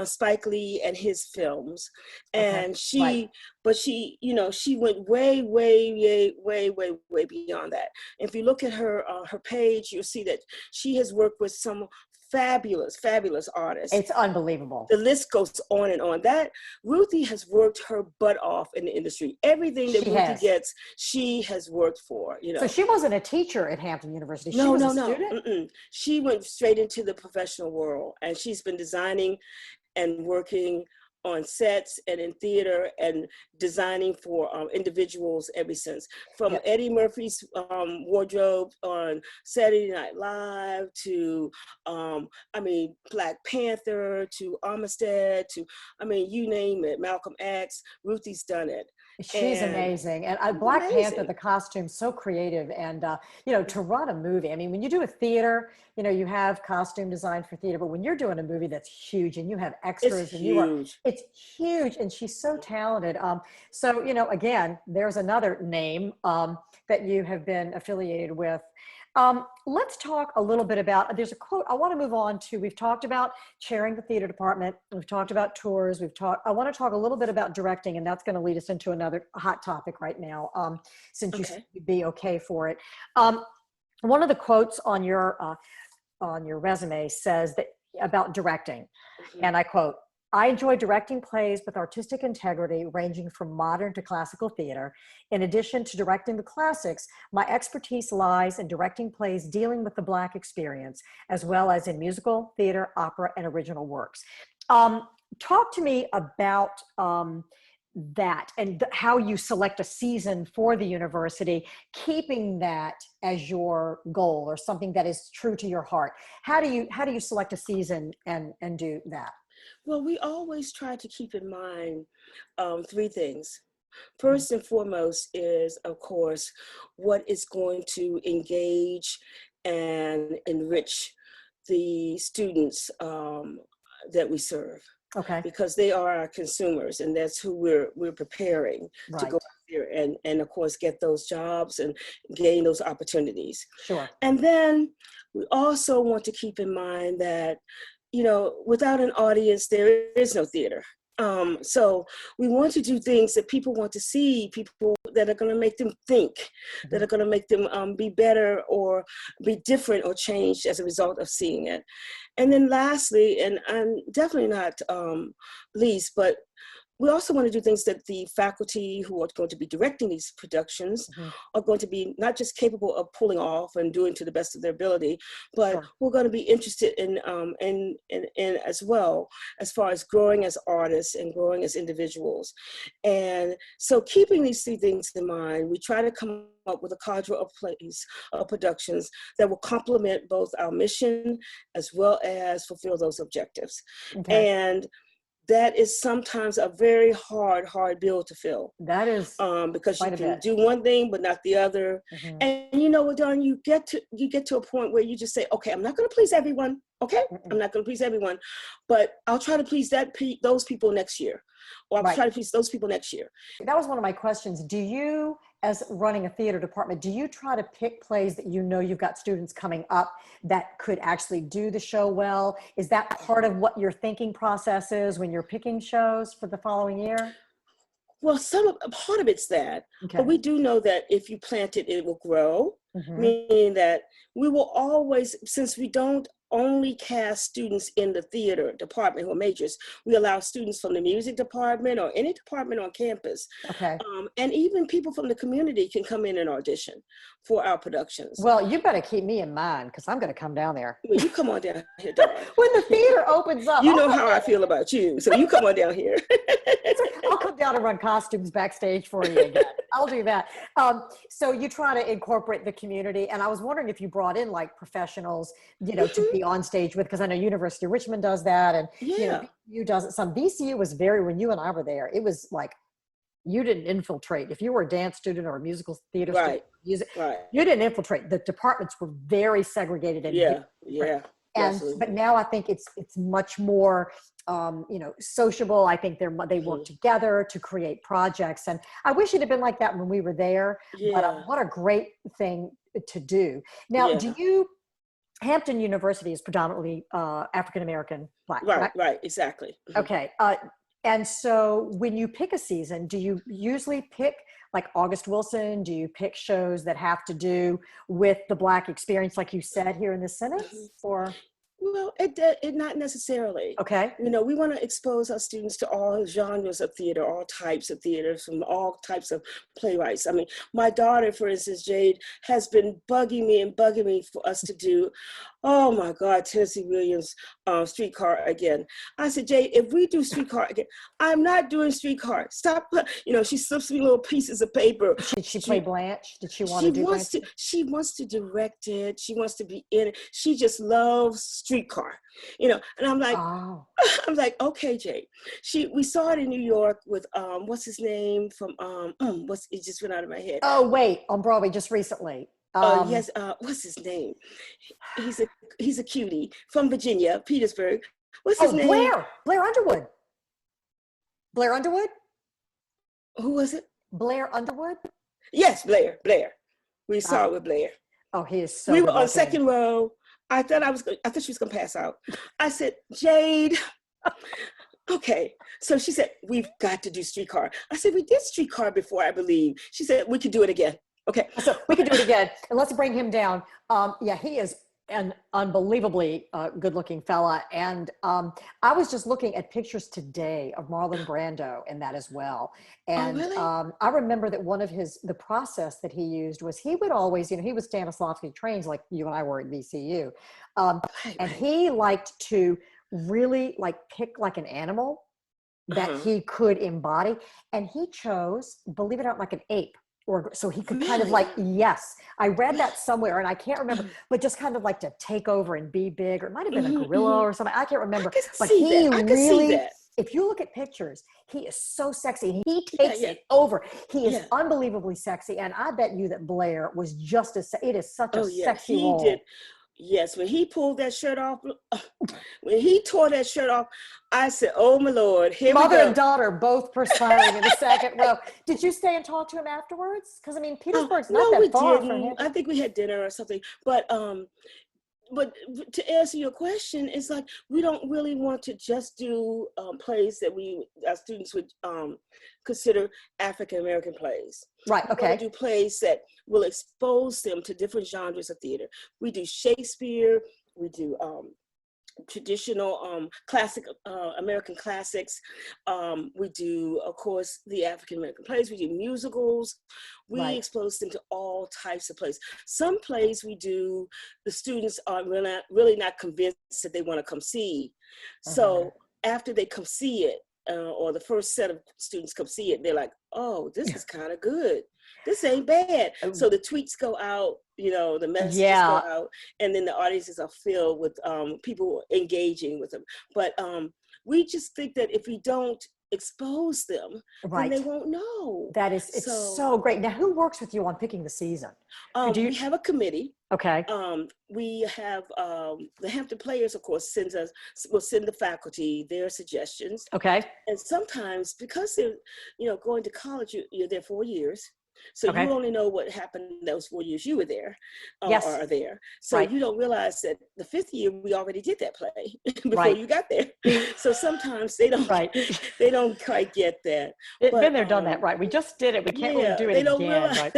S2: Spike Lee and his films. And she went way, way, way, way, way, way beyond that. If you look at her page, you'll see that she has worked with some fabulous, fabulous artists.
S1: It's unbelievable.
S2: The list goes on and on. That Ruthie has worked her butt off in the industry. Everything that Ruthie gets, she has worked for.
S1: So she wasn't a teacher at Hampton University.
S2: No.
S1: She was a student?
S2: Mm-mm. She went straight into the professional world, and she's been designing and working on sets and in theater and designing for individuals ever since. From Eddie Murphy's wardrobe on Saturday Night Live to, Black Panther to Armistead to, you name it, Malcolm X, Ruthie's done it.
S1: She's amazing. And Black Panther, the costume's so creative. And, to run a movie, when you do a theater, you have costume design for theater, but when you're doing a movie that's huge and you have extras it's huge. And she's so talented. So, again, there's another name that you have been affiliated with. Let's talk a little bit about, there's a quote I want to move on to. We've talked about chairing the theater department. We've talked about tours. I want to talk a little bit about directing, and that's going to lead us into another hot topic right now, since you seem to be okay for it. One of the quotes on your resume says that about directing, and I quote, "I enjoy directing plays with artistic integrity ranging from modern to classical theater. In addition to directing the classics, my expertise lies in directing plays dealing with the Black experience, as well as in musical, theater, opera, and original works." Talk to me about that and how you select a season for the university, keeping that as your goal or something that is true to your heart. How do you select a season and do that?
S2: Well, we always try to keep in mind three things. First and foremost is, of course, what is going to engage and enrich the students that we serve.
S1: Okay.
S2: Because they are our consumers, and that's who we're preparing to go out there and of course get those jobs and gain those opportunities.
S1: Sure.
S2: And then we also want to keep in mind that without an audience, there is no theater. So we want to do things that people want to see, people that are going to make them think, that are going to make them be better or be different or changed as a result of seeing it. And then lastly, and I'm definitely not least, but we also want to do things that the faculty who are going to be directing these productions are going to be not just capable of pulling off and doing to the best of their ability, but we're going to be interested in as well, as far as growing as artists and growing as individuals. And so keeping these three things in mind, we try to come up with a cadre of plays, of productions that will complement both our mission as well as fulfill those objectives.
S1: Okay.
S2: And that is sometimes a very hard bill to fill.
S1: That is
S2: because you can do one thing but not the other. And you know what, Dawn, you get to a point where you just say, okay, I'm not going to please everyone. Okay, I'm not going to please everyone, but I'll try to please those people next year, or I'll try to please those people next year.
S1: That was one of my questions. Do you, as running a theater department, do you try to pick plays that you've got students coming up that could actually do the show well? Is that part of what your thinking process is when you're picking shows for the following year?
S2: Well, part of it's that, but we do know that if you plant it, it will grow, meaning that we will always, since we don't only cast students in the theater department who are majors, we allow students from the music department or any department on campus.
S1: Okay.
S2: And even people from the community can come in and audition for our productions.
S1: Well, you better keep me in mind, because I'm going to come down there.
S2: Well, you come on down here, Dawn.
S1: When the theater opens up.
S2: You know how I feel about you, so you come on down here.
S1: I'll come down down and run costumes backstage for you again. I'll do that. So you try to incorporate the community, and I was wondering if you brought in like professionals, to be on stage with, because I know University of Richmond does that, and you does it some. VCU was when you and I were there, it was like you didn't infiltrate. If you were a dance student or a musical theater student, you didn't infiltrate. The departments were very segregated and but now I think it's much more sociable. I think they work together to create projects, and I wish it had been like that when we were there. But what a great thing to do. Now, Hampton University is predominantly African American Black.
S2: Right, exactly.
S1: Okay. And so when you pick a season, do you usually pick like August Wilson? Do you pick shows that have to do with the Black experience, like you said here in the sentence, or?
S2: Well, it not necessarily.
S1: Okay.
S2: We want to expose our students to all genres of theater, all types of theater, from all types of playwrights. I mean, my daughter, for instance, Jade, has been bugging me for us to do, oh my God, Tennessee Williams' Streetcar again. I said, Jade, if we do Streetcar again, I'm not doing Streetcar. Stop. She slips me little pieces of paper.
S1: Did she play Blanche? Did she want to do Blanche?
S2: She wants to direct it. She wants to be in it. She just loves Streetcar, and I'm like, I'm like, okay, Jade. We saw it in New York with what's his name from it just went out of my head.
S1: Oh wait, on Broadway just recently.
S2: Yes, what's his name? He's a cutie from Virginia, Petersburg. What's his name?
S1: Blair Underwood. Blair Underwood?
S2: Who was it?
S1: Blair Underwood?
S2: Yes, Blair. We saw it with Blair.
S1: Oh, he is so
S2: We were on second row. I thought she was gonna pass out. I said, Jade, okay. So she said, we've got to do Streetcar. I said, we did Streetcar before, I believe. She said, we could do it again. Okay.
S1: So we can do it again. And let's bring him down. He is an unbelievably good-looking fella. And I was just looking at pictures today of Marlon Brando in that as well. And
S2: really?
S1: I remember that one of the process that he used was he would always, he was Stanislavski trained like you and I were at VCU. And he liked to really pick like an animal that he could embody. And he chose, believe it or not, like an ape. So he could kind of yes, I read that somewhere and I can't remember, but just kind of like to take over and be big, or it might've been a gorilla or something. I can't remember, but he really, if you look at pictures, he is so sexy. He takes it over. He is unbelievably sexy. And I bet you that Blair was just it is such a sexy role.
S2: Did. Yes, when he pulled that shirt off, when he tore that shirt off, I said, oh my Lord, here we go.
S1: Mother and daughter both perspiring in the second row. Did you stay and talk to him afterwards? Because Petersburg's not that far from him.
S2: I think we had dinner or something. But to answer your question, it's like we don't really want to just do plays that our students would consider African American plays.
S1: Right. Okay.
S2: We want to do plays that will expose them to different genres of theater. We do Shakespeare. We do traditional classic American classics. We do, of course, the African American plays. We do musicals. We expose them to all types of plays. Some plays we do, the students are really not convinced that they want to come see. So after they come see it, or the first set of students come see it, they're like, oh, this is kind of good. This ain't bad. So the tweets go out, the messages go out, and then the audiences are filled with people engaging with them. But we just think that if we don't expose them, then they won't know.
S1: That is, it's so great. Now, who works with you on picking the season?
S2: We have a committee.
S1: Okay.
S2: We have the Hampton Players, of course, will send the faculty their suggestions.
S1: Okay.
S2: And sometimes because they're, going to college, you're there 4 years. So you only know what happened those 4 years you were there or are there. So you don't realize that the 5th year we already did that play before you got there. So sometimes they don't they don't quite get that.
S1: Been there, done that, right? We just did it. We can't really do it again.
S2: Realize,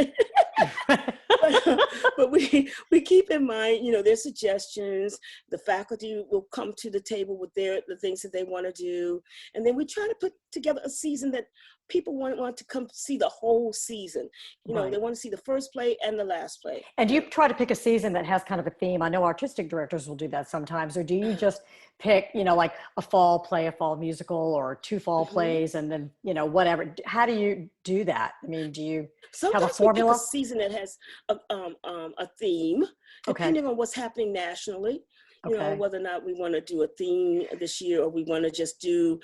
S2: but we keep in mind, their suggestions. The faculty will come to the table with the things that they want to do, and then we try to put together a season that people want to come see the whole season.
S1: Right.
S2: They want to see the first play and the last play.
S1: And do you try to pick a season that has kind of a theme? I know artistic directors will do that sometimes. Or do you just pick, like a fall play, a fall musical, or 2 fall plays, and then, whatever? How do you do that? I mean, do you have a formula?
S2: We pick a season that has a theme, depending on what's happening nationally. Whether or not we want to do a theme this year, or we want to just do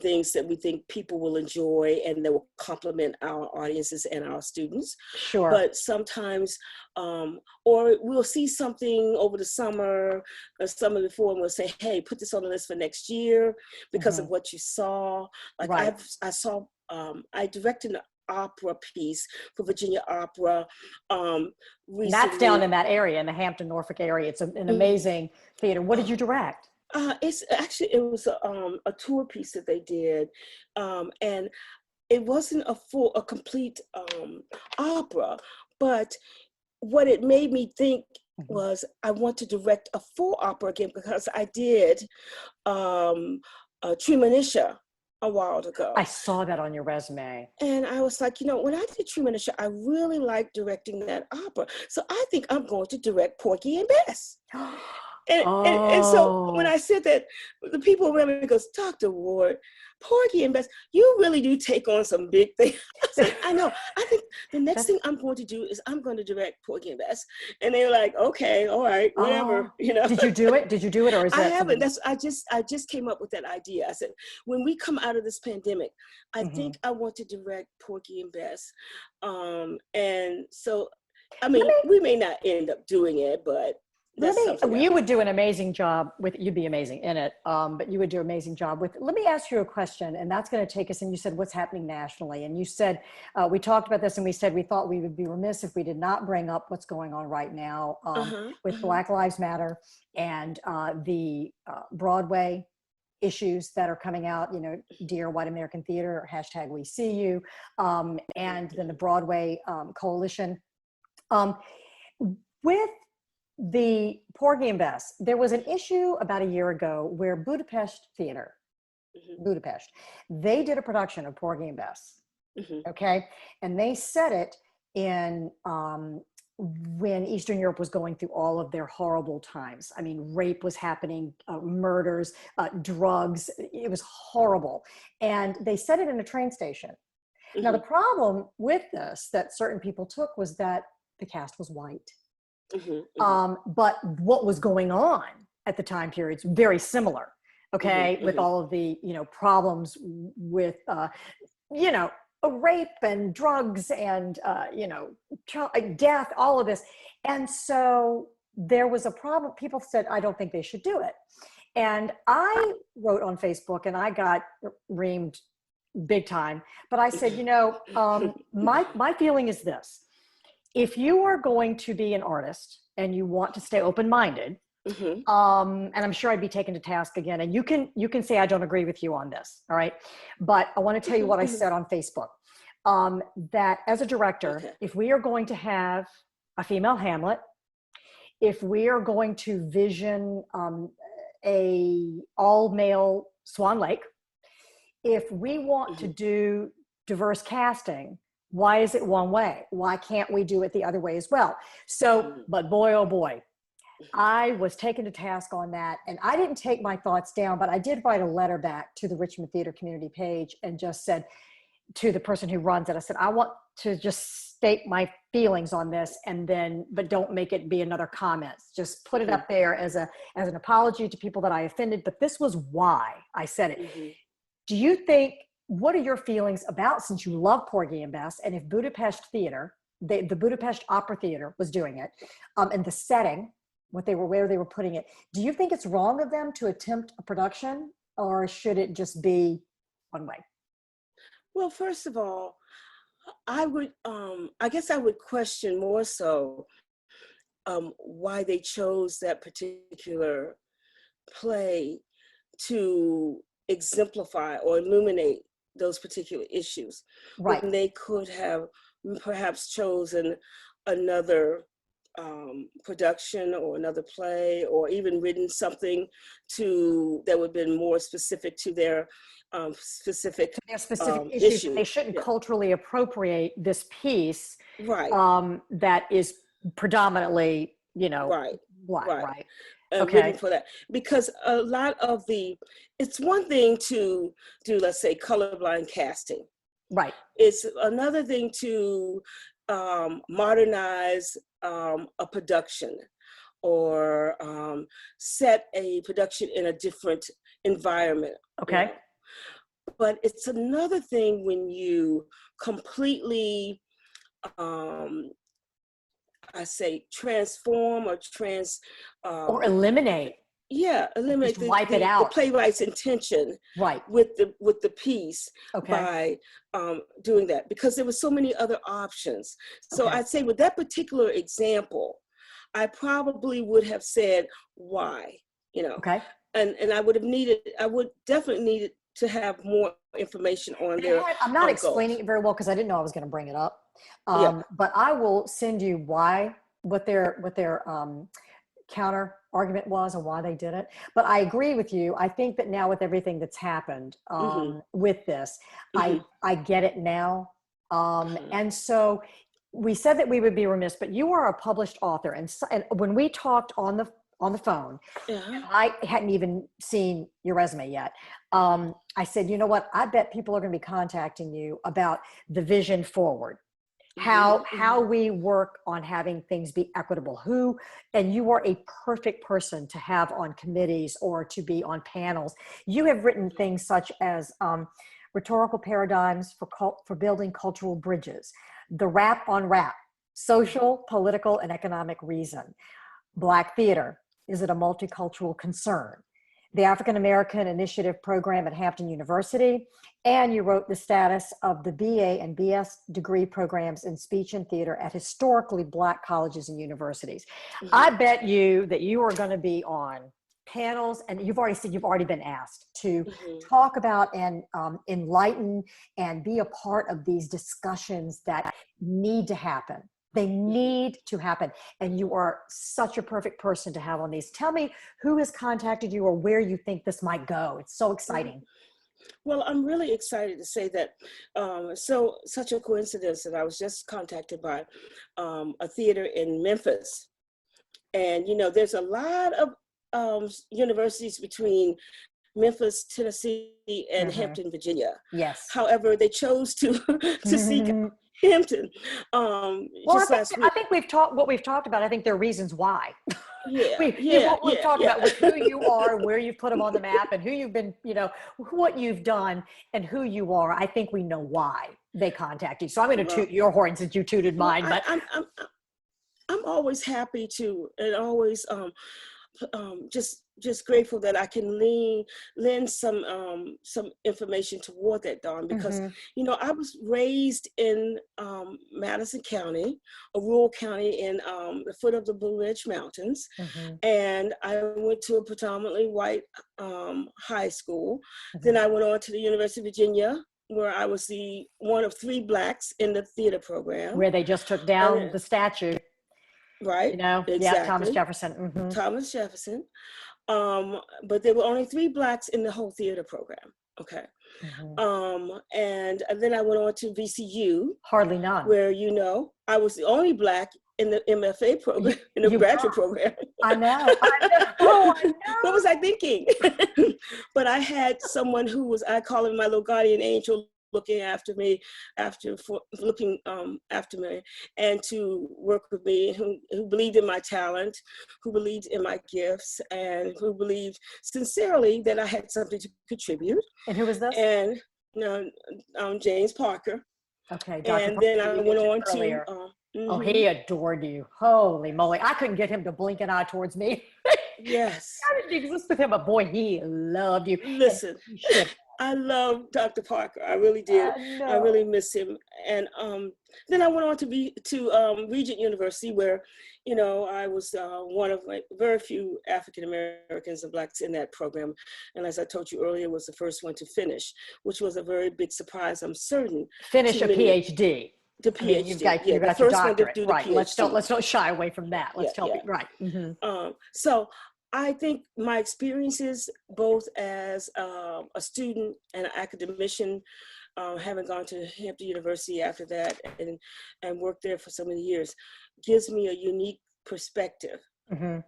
S2: things that we think people will enjoy and that will complement our audiences and our students.
S1: Sure.
S2: But sometimes, or we'll see something over the summer before, and we'll say, hey, put this on the list for next year because of what you saw. Like I directed an opera piece for Virginia Opera recently.
S1: That's down in that area, in the Hampton, Norfolk area. It's an amazing theater. What did you direct?
S2: It was a tour piece that they did, and it wasn't a complete opera, but what it made me think was I want to direct a full opera again, because I did Treemonisha a while ago.
S1: I saw that on your resume.
S2: And I was like, when I did Treemonisha, I really liked directing that opera. So I think I'm going to direct Porgy and Bess. And so when I said that, the people around me goes, Dr. Ward, Porgy and Bess, you really do take on some big things. I said, I know. I think the next thing I'm going to do is I'm going to direct Porgy and Bess. And they were like, okay, all right, whatever.
S1: Did you do it? Or is that
S2: I haven't. I just came up with that idea. I said, when we come out of this pandemic, I think I want to direct Porgy and Bess. And so, we may not end up doing it, but
S1: you would do an amazing job you'd be amazing in it, but you would do an amazing job let me ask you a question, and that's going to take us, and you said what's happening nationally, and you said, we talked about this, and we said we thought we would be remiss if we did not bring up what's going on right now with Black Lives Matter and the Broadway issues that are coming out, Dear White American Theater, hashtag We See You, and then the Broadway Coalition. With the Porgy and Bess, there was an issue about a year ago where Budapest Theater, Budapest, they did a production of Porgy and Bess, okay? And they set it in when Eastern Europe was going through all of their horrible times. I mean, rape was happening, murders, drugs, it was horrible. And they set it in a train station. Now, the problem with this that certain people took was that the cast was white. But what was going on at the time period is very similar, okay, with all of the, problems with, rape and drugs and, death, all of this. And so there was a problem. People said, I don't think they should do it. And I wrote on Facebook, and I got reamed big time, but I said, my feeling is this. If you are going to be an artist and you want to stay open-minded, and I'm sure I'd be taken to task again, and you can say I don't agree with you on this, all right? But I want to tell you what I said on Facebook, that as a director, if we are going to have a female Hamlet, if we are going to vision a all-male Swan Lake, if we want to do diverse casting, why is it one way? Why can't we do it the other way as well? So, but boy, oh boy, I was taken to task on that. And I didn't take my thoughts down, but I did write a letter back to the Richmond Theater community page and just said to the person who runs it, I said, I want to just state my feelings on this, and then, but don't make it be another comment. Just put it up there as an apology to people that I offended. But this was why I said it. Do you think, what are your feelings about, since you love Porgy and Bess, and if Budapest Theater, the Budapest Opera Theater was doing it, and the setting, where they were putting it, do you think it's wrong of them to attempt a production, or should it just be one way?
S2: Well, first of all, I guess I would question more so why they chose that particular play to exemplify or illuminate those particular issues. Right. When they could have perhaps chosen another production or another play, or even written something that would have been more specific to their specific
S1: issues.
S2: issue.
S1: They shouldn't culturally appropriate this piece,
S2: Right.
S1: That is predominantly,
S2: Right.
S1: black, right?
S2: Written for that, because a lot of it's one thing to do, let's say, colorblind casting.
S1: Right.
S2: It's another thing to modernize a production, or set a production in a different environment.
S1: Okay.
S2: But it's another thing when you completely, I say, transform or
S1: eliminate.
S2: Yeah, eliminate
S1: Just wipe it out.
S2: The playwright's intention,
S1: right,
S2: with the piece, by doing that, because there were so many other options. So I'd say with that particular example, I probably would have said why, and I would definitely needed to have more information on their.
S1: I'm not explaining it very well because I didn't know I was going to bring it up. But I will send you what their counter argument was and why they did it. But I agree with you. I think that now with everything that's happened with this, I get it now. And so we said that we would be remiss, but you are a published author. And when we talked on the phone, I hadn't even seen your resume yet. I said, you know what? I bet people are going to be contacting you about the vision forward. How we work on having things be equitable. And you are a perfect person to have on committees or to be on panels. You have written things such as rhetorical paradigms for building cultural bridges, the rap on rap, social, political, and economic reason, Black theater, is it a multicultural concern? The African American Initiative program at Hampton University, and you wrote the status of the BA and BS degree programs in speech and theater at historically Black colleges and universities. I bet you that you are going to be on panels, and you've already said you've already been asked to talk about and enlighten and be a part of these discussions that need to happen. They need to happen. And you are such a perfect person to have on these. Tell me who has contacted you or where you think this might go. It's so exciting.
S2: Well, I'm really excited to say that. Such a coincidence that I was just contacted by a theater in Memphis. And, there's a lot of universities between Memphis, Tennessee, and Hampton, Virginia.
S1: Yes.
S2: However, they chose to seek Hampton.
S1: I think what we've talked about. I think there are reasons why. We've talked about with who you are, where you put them on the map, and who you've been, what you've done, and who you are. I think we know why they contact you. So I'm going to toot your horn since you tooted mine. But
S2: I'm always happy to, and always just grateful that I can lend some information toward that, Dawn, because I was raised in Madison County, a rural county in the foot of the Blue Ridge Mountains, and I went to a predominantly white high school. Then I went on to the University of Virginia, where I was one of 3 Blacks in the theater program,
S1: where they just took down the statue.
S2: Right.
S1: Exactly. Yeah, Thomas Jefferson.
S2: Thomas Jefferson. But there were only 3 Blacks in the whole theater program. Okay. And then I went on to VCU.
S1: Hardly none.
S2: Where, I was the only Black in the MFA program, in the graduate program.
S1: I know. Oh, I know.
S2: What was I thinking? But I had someone who I call him my little guardian angel, looking after me, looking after me, and to work with me, who believed in my talent, who believed in my gifts, and who believed sincerely that I had something to contribute.
S1: And who was this?
S2: And James Parker.
S1: Okay,
S2: Dr. And then I went on to.
S1: Oh, he adored you. Holy moly! I couldn't get him to blink an eye towards me.
S2: Yes.
S1: I didn't exist with him, but boy, he loved you.
S2: Listen. I love Dr. Parker. I really did. I really miss him. And then I went on to Regent University, where, I was one of very few African Americans and Blacks in that program. And as I told you earlier, was the first one to finish, which was a very big surprise, I'm certain.
S1: Finish a PhD.
S2: The
S1: I mean, you've
S2: PhD,
S1: got
S2: yeah,
S1: you
S2: the
S1: got your
S2: first one to
S1: doctorate,
S2: do the
S1: right?
S2: PhD.
S1: Let's don't shy away from that.
S2: Yeah,
S1: Let's tell
S2: yeah.
S1: people, right? Mm-hmm.
S2: So I think my experiences, both as a student and an academician, having gone to Hampton University after that and worked there for so many years, gives me a unique perspective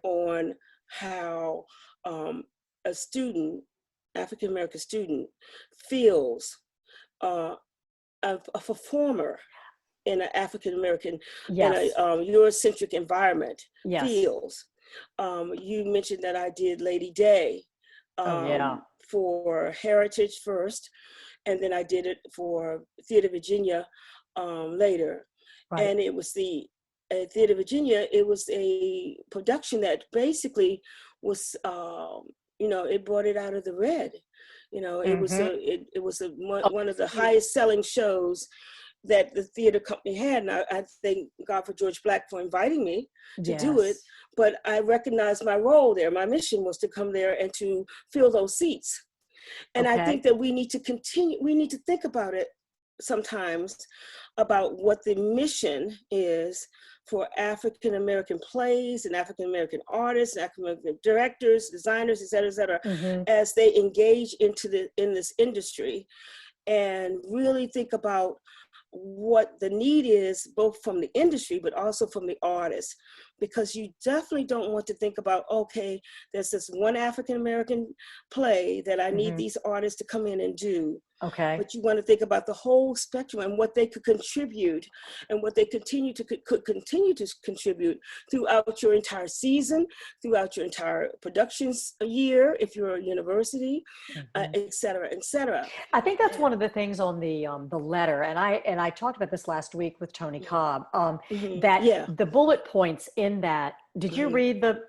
S2: on how a student, African American student, feels a performer in an African American, in a Eurocentric environment feels. You mentioned that I did Lady Day for Heritage first, and then I did it for Theater Virginia later. Right. And it was at Theater Virginia, it was a production that basically was, it brought it out of the red. It was one of the highest selling shows that the theater company had. And I thank God for George Black for inviting me to do it. But I recognized my role there. My mission was to come there and to fill those seats. And I think that we need to think about it sometimes, about what the mission is for African American plays and African American artists, and African American directors, designers, et cetera, as they engage in this industry, and really think about what the need is, both from the industry, but also from the artists. Because you definitely don't want to think about, okay, there's this one African-American play that I need these artists to come in and do. Okay. But you want to think about the whole spectrum and what they could contribute and what they could continue to contribute throughout your entire season, throughout your entire productions year, if you're a university, et cetera, et cetera.
S1: I think that's one of the things on the letter, and I talked about this last week with Tony Cobb, that the bullet points in that. Did you read the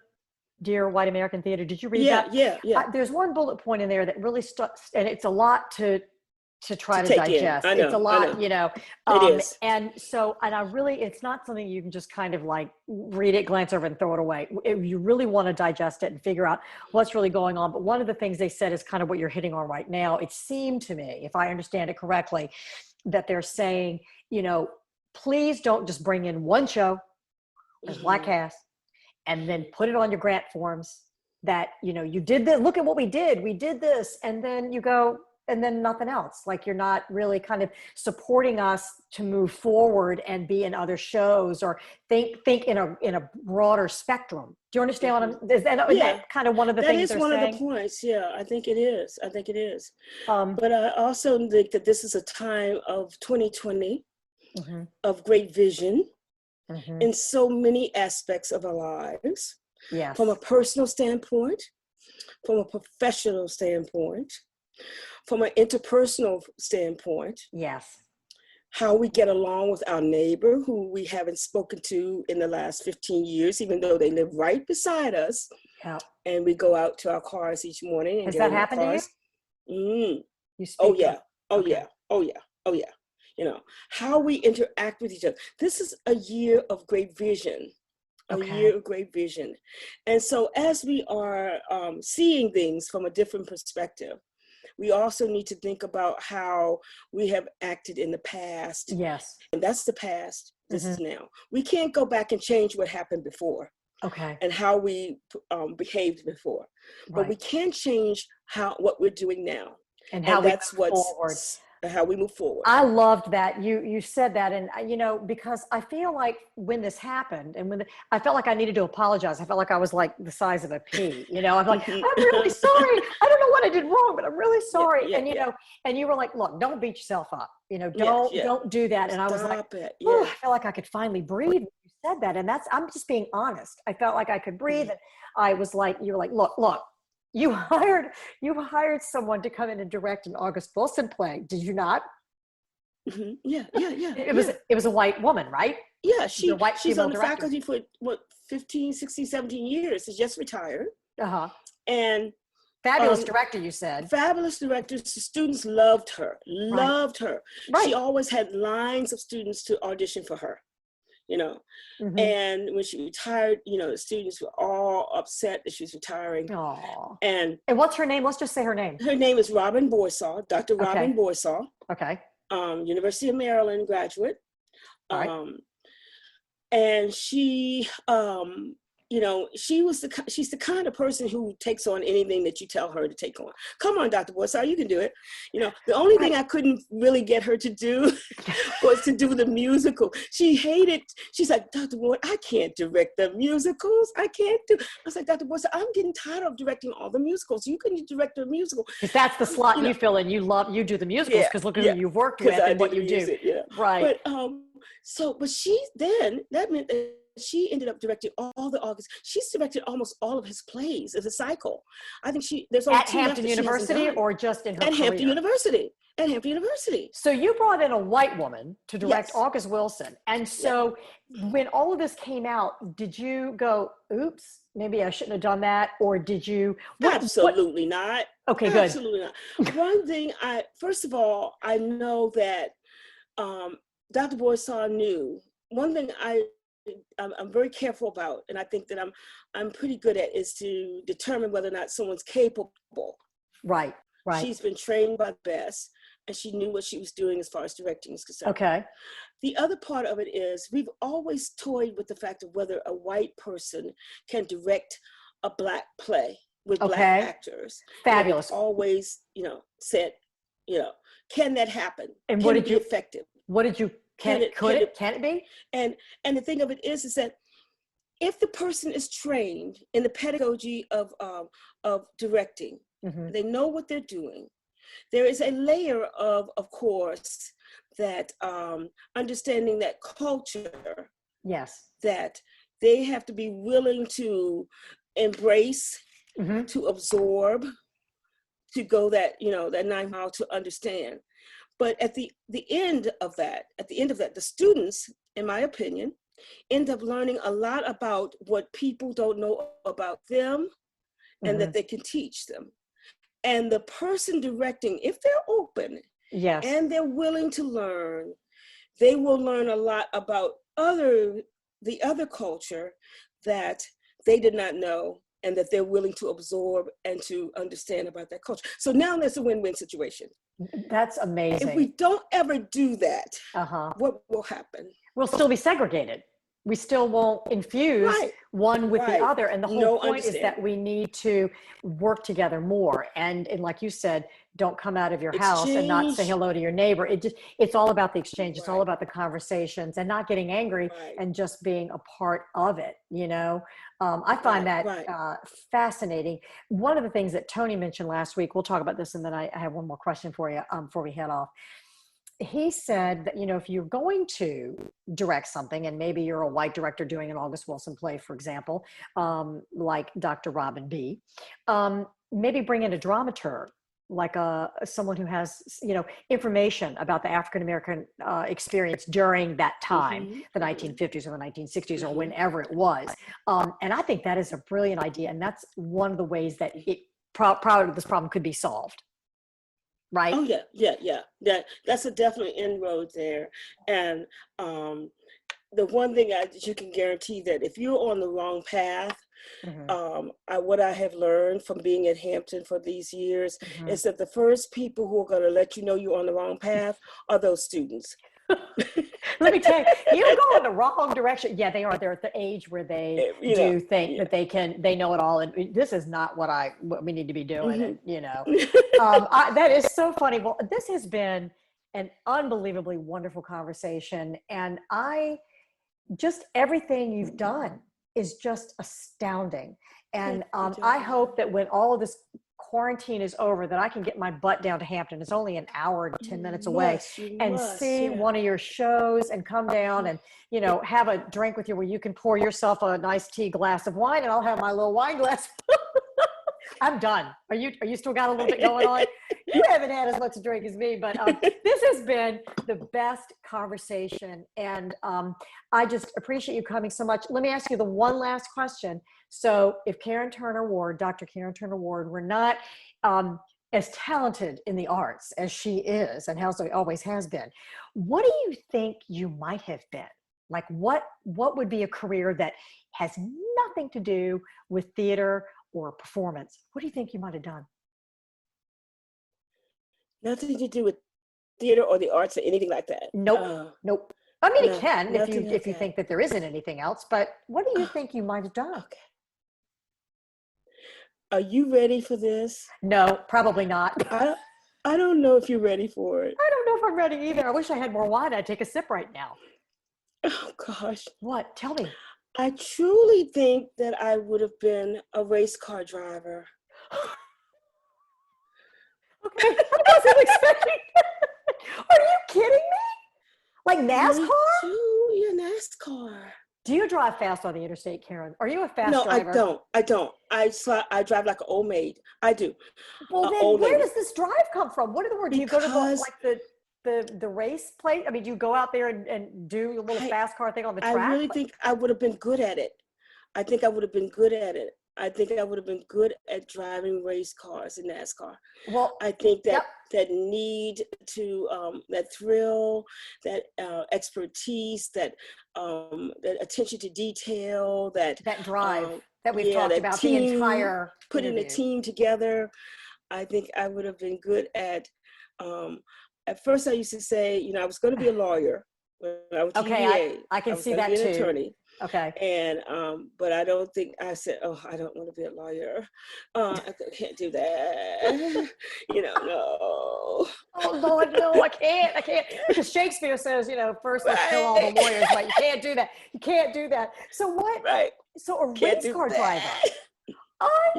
S1: Dear White American Theater? Did you read that? Yeah. There's one bullet point in there that really stuck, and it's a lot to try to digest. It's a lot, It is. And I really, it's not something you can just kind of like read it, glance over and throw it away. You really want to digest it and figure out what's really going on. But one of the things they said is kind of what you're hitting on right now. It seemed to me, if I understand it correctly, that they're saying, please don't just bring in one show as black cast and then put it on your grant forms that, you did this, look at what we did this. And then you go, and then nothing else. Like, you're not really kind of supporting us to move forward and be in other shows, or think in a broader spectrum. Do you understand what I'm? Is that kind of one of the things they're saying?
S2: That is one of the points. Yeah, I think it is. But I also think that this is a time of 2020 of great vision in so many aspects of our lives. Yes. From a personal standpoint, from a professional standpoint, from an interpersonal standpoint. Yes. How we get along with our neighbor who we haven't spoken to in the last 15 years, even though they live right beside us. Yeah. And we go out to our cars each morning. And
S1: has that happened to you?
S2: You speak Oh yeah. How we interact with each other. This is a year of great vision. A year of great vision. And so as we are seeing things from a different perspective, we also need to think about how we have acted in the past. Yes. And that's the past. This is now. We can't go back and change what happened before. Okay. And how we behaved before. Right. But we can change what we're doing now. And how that's how we move forward.
S1: I loved that you said that, and because I feel like when this happened, and I felt like I needed to apologize. I felt like I was like the size of a pea. I'm like, I'm really sorry. I don't know what I did wrong, but I'm really sorry. And you were like, look, don't beat yourself up. Don't do that. And I was like, I felt like I could finally breathe when you said that, and I'm just being honest. I felt like I could breathe, and I was like, you were like, look. You hired someone to come in and direct an August Wilson play. Did you not?
S2: Yeah.
S1: It was a white woman, right?
S2: Yeah, she's on the faculty for 15, 16, 17 years. She's just retired. And
S1: fabulous director, you said.
S2: Fabulous director. The students loved her. Right. She always had lines of students to audition for her. And when she retired, the students were all upset that she was retiring. Aww. And
S1: what's her name? Let's just say her name.
S2: Her name is Robin Boysaw, Dr. Robin Boysaw.
S1: Okay.
S2: University of Maryland graduate.
S1: All right.
S2: And she, you know, she's the kind of person who takes on anything that you tell her to take on. Come on, Dr. Borsar, you can do it. You know, the only thing I couldn't really get her to do was to do the musical. She hated, she's like, Dr. Ward, I can't direct the musicals. I can't do. I was like, Dr. Borsar, I'm getting tired of directing all the musicals. You can direct a musical.
S1: Because that's the slot you fill in. You do the musicals because look at who you've worked with and what you do.
S2: Yeah.
S1: Right.
S2: But she then, that meant that she ended up directing all the August. She's directed almost all of his plays as a cycle. I think there's only
S1: at Hampton University or just in her career?
S2: Hampton University. At Hampton University.
S1: So you brought in a white woman to direct August Wilson. And so when all of this came out, did you go, oops, maybe I shouldn't have done that? Or did you?
S2: Absolutely not.
S1: Okay, good.
S2: Absolutely not. One thing first of all, I know that Dr. Borsar knew. One thing I'm very careful about, and I think that I'm pretty good at, is to determine whether or not someone's capable.
S1: Right.
S2: She's been trained by the best, and she knew what she was doing as far as directing is concerned.
S1: Okay.
S2: The other part of it is we've always toyed with the fact of whether a white person can direct a Black play with Black actors.
S1: Fabulous.
S2: We've always, said, can that happen?
S1: And
S2: can it be effective?
S1: What did you? Can it be?
S2: And the thing of it is that if the person is trained in the pedagogy of directing, they know what they're doing. There is a layer of course, that understanding that culture.
S1: Yes.
S2: That they have to be willing to embrace, to absorb, to go that 9 mile to understand. But at the end of that, the students, in my opinion, end up learning a lot about what people don't know about them, and that they can teach them. And the person directing, if they're open, and they're willing to learn, they will learn a lot about the other culture that they did not know, and that they're willing to absorb and to understand about that culture. So now there's a win-win situation.
S1: That's amazing.
S2: If we don't ever do that, what will happen?
S1: We'll still be segregated. We still won't infuse one with the other. And the whole point is that we need to work together more. And like you said, don't come out of your house and not say hello to your neighbor. It's all about the exchange. It's all about the conversations and not getting angry and just being a part of it. I find that fascinating. One of the things that Tony mentioned last week, we'll talk about this, and then I have one more question for you before we head off. He said that, if you're going to direct something, and maybe you're a white director doing an August Wilson play, for example, like Dr. Robin B., maybe bring in a dramaturg, like someone who has, information about the African-American experience during that time, the 1950s or the 1960s or whenever it was. And I think that is a brilliant idea. And that's one of the ways that this problem could be solved. Right?
S2: Oh yeah. That's a definite inroad there. And the one thing that you can guarantee, that if you're on the wrong path, what I have learned from being at Hampton for these years is that the first people who are going to let you know you're on the wrong path are those students.
S1: Let me tell you, you don't go in the wrong direction. Yeah, they are. They're at the age where they do think that they know it all, and this is not what we need to be doing. And, that is so funny. Well, this has been an unbelievably wonderful conversation, and everything you've done is just astounding. And I hope that when all of this quarantine is over, that I can get my butt down to Hampton. It's only an hour and 10 minutes away, and see one of your shows and come down and, have a drink with you where you can pour yourself a nice tea glass of wine, and I'll have my little wine glass. I'm done. Are you still got a little bit going on? You haven't had as much to drink as me, but this has been the best conversation. And I just appreciate you coming so much. Let me ask you the one last question. So if Dr. Karen Turner Ward were not as talented in the arts as she is and always has been, what do you think you might have been? Like what would be a career that has nothing to do with theater or performance? What do you think you might have done?
S2: Nothing to do with theater or the arts or anything like that.
S1: Nope. I mean,
S2: No,
S1: it can
S2: nothing like
S1: if you
S2: that.
S1: think that there isn't anything else. But what do you think you might have done?
S2: Okay. Are you ready for this?
S1: No, probably not.
S2: I I don't know if you're ready for it.
S1: I don't know if I'm ready either. I wish I had more wine. I'd take a sip right now.
S2: Oh gosh.
S1: What? Tell me.
S2: I truly think that I would have been a race car driver.
S1: Okay, I wasn't expecting. Are you kidding me? Like NASCAR?
S2: Me too. Yeah, NASCAR.
S1: Do you drive fast on the interstate, Karen? Are you a fast
S2: No,
S1: driver?
S2: I don't. I drive like an old maid. I do.
S1: Well, then
S2: Old
S1: where
S2: lady.
S1: does this drive come from? What in the world? Do you go to the race place? I mean, do you go out there and do a little fast car thing on the track?
S2: I really think I would have been good at it. I think I would have been good at it. I think I would have been good at driving race cars in NASCAR.
S1: Well,
S2: I think that that need to that thrill, that expertise, that attention to detail, that
S1: drive that we've talked about
S2: team,
S1: the entire
S2: putting
S1: interview.
S2: a team together. I think I would have been good at. At first, I used to say, you know, I was going to be a lawyer when I was
S1: okay. I can see that
S2: be an
S1: too.
S2: Attorney.
S1: Okay.
S2: And but I don't think I said, oh, I don't want to be a lawyer. I can't do that. You know, no.
S1: Oh Lord, no, I can't. Because Shakespeare says, you know, first let's kill all the lawyers, but you can't do that. You can't do that. So what?
S2: Right.
S1: So a race car driver.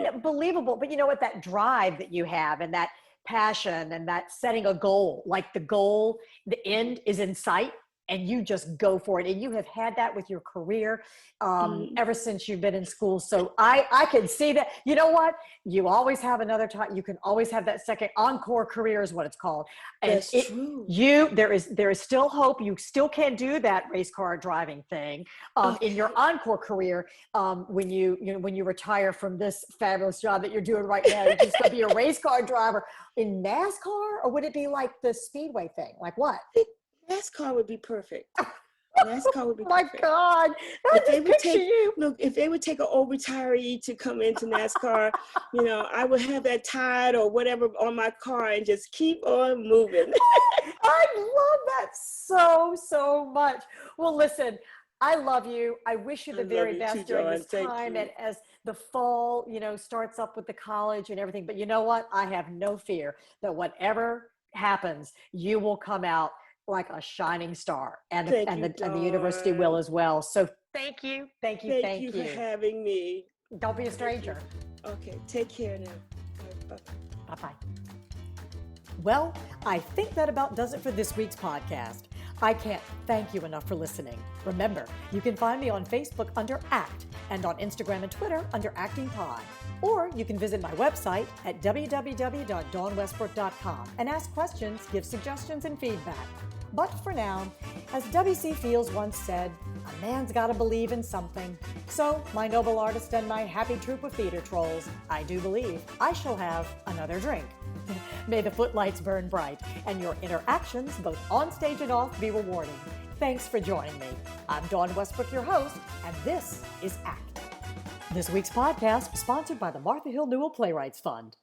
S1: Unbelievable. But you know what? That drive that you have and that passion and that setting a goal, like the goal, the end is in sight. And you just go for it. And you have had that with your career ever since you've been in school. So I can see that. You know what? You always have another time. You can always have that second encore career is what it's called. And
S2: that's true.
S1: There is still hope. You still can do that race car driving thing in your encore career when you retire from this fabulous job that you're doing right now. You're just going to be a race car driver in NASCAR, or would it be like the Speedway thing? Like what?
S2: NASCAR would be perfect. NASCAR would be perfect.
S1: My God.
S2: If they would take an old retiree to come into NASCAR, you know, I would have that tide or whatever on my car and just keep on moving.
S1: I love that so much. Well, listen, I love you. I wish you the very best during this time. And as the fall, you know, starts up with the college and everything. But you know what? I have no fear that whatever happens, you will come out like a shining star, and the university will as well. So thank you for
S2: having me.
S1: Don't be a stranger.
S2: Okay, take care now.
S1: Bye. Well, I think that about does it for this week's podcast. I can't thank you enough for listening. Remember, you can find me on Facebook under ACT and on Instagram and Twitter under ActingPod. Or you can visit my website at www.dawnwestbrook.com and ask questions, give suggestions, and feedback. But for now, as W.C. Fields once said, a man's got to believe in something. So, my noble artist and my happy troop of theater trolls, I do believe I shall have another drink. May the footlights burn bright and your interactions, both on stage and off, be rewarding. Thanks for joining me. I'm Dawn Westbrook, your host, and this is ACT. This week's podcast was sponsored by the Martha Hill Newell Playwrights Fund.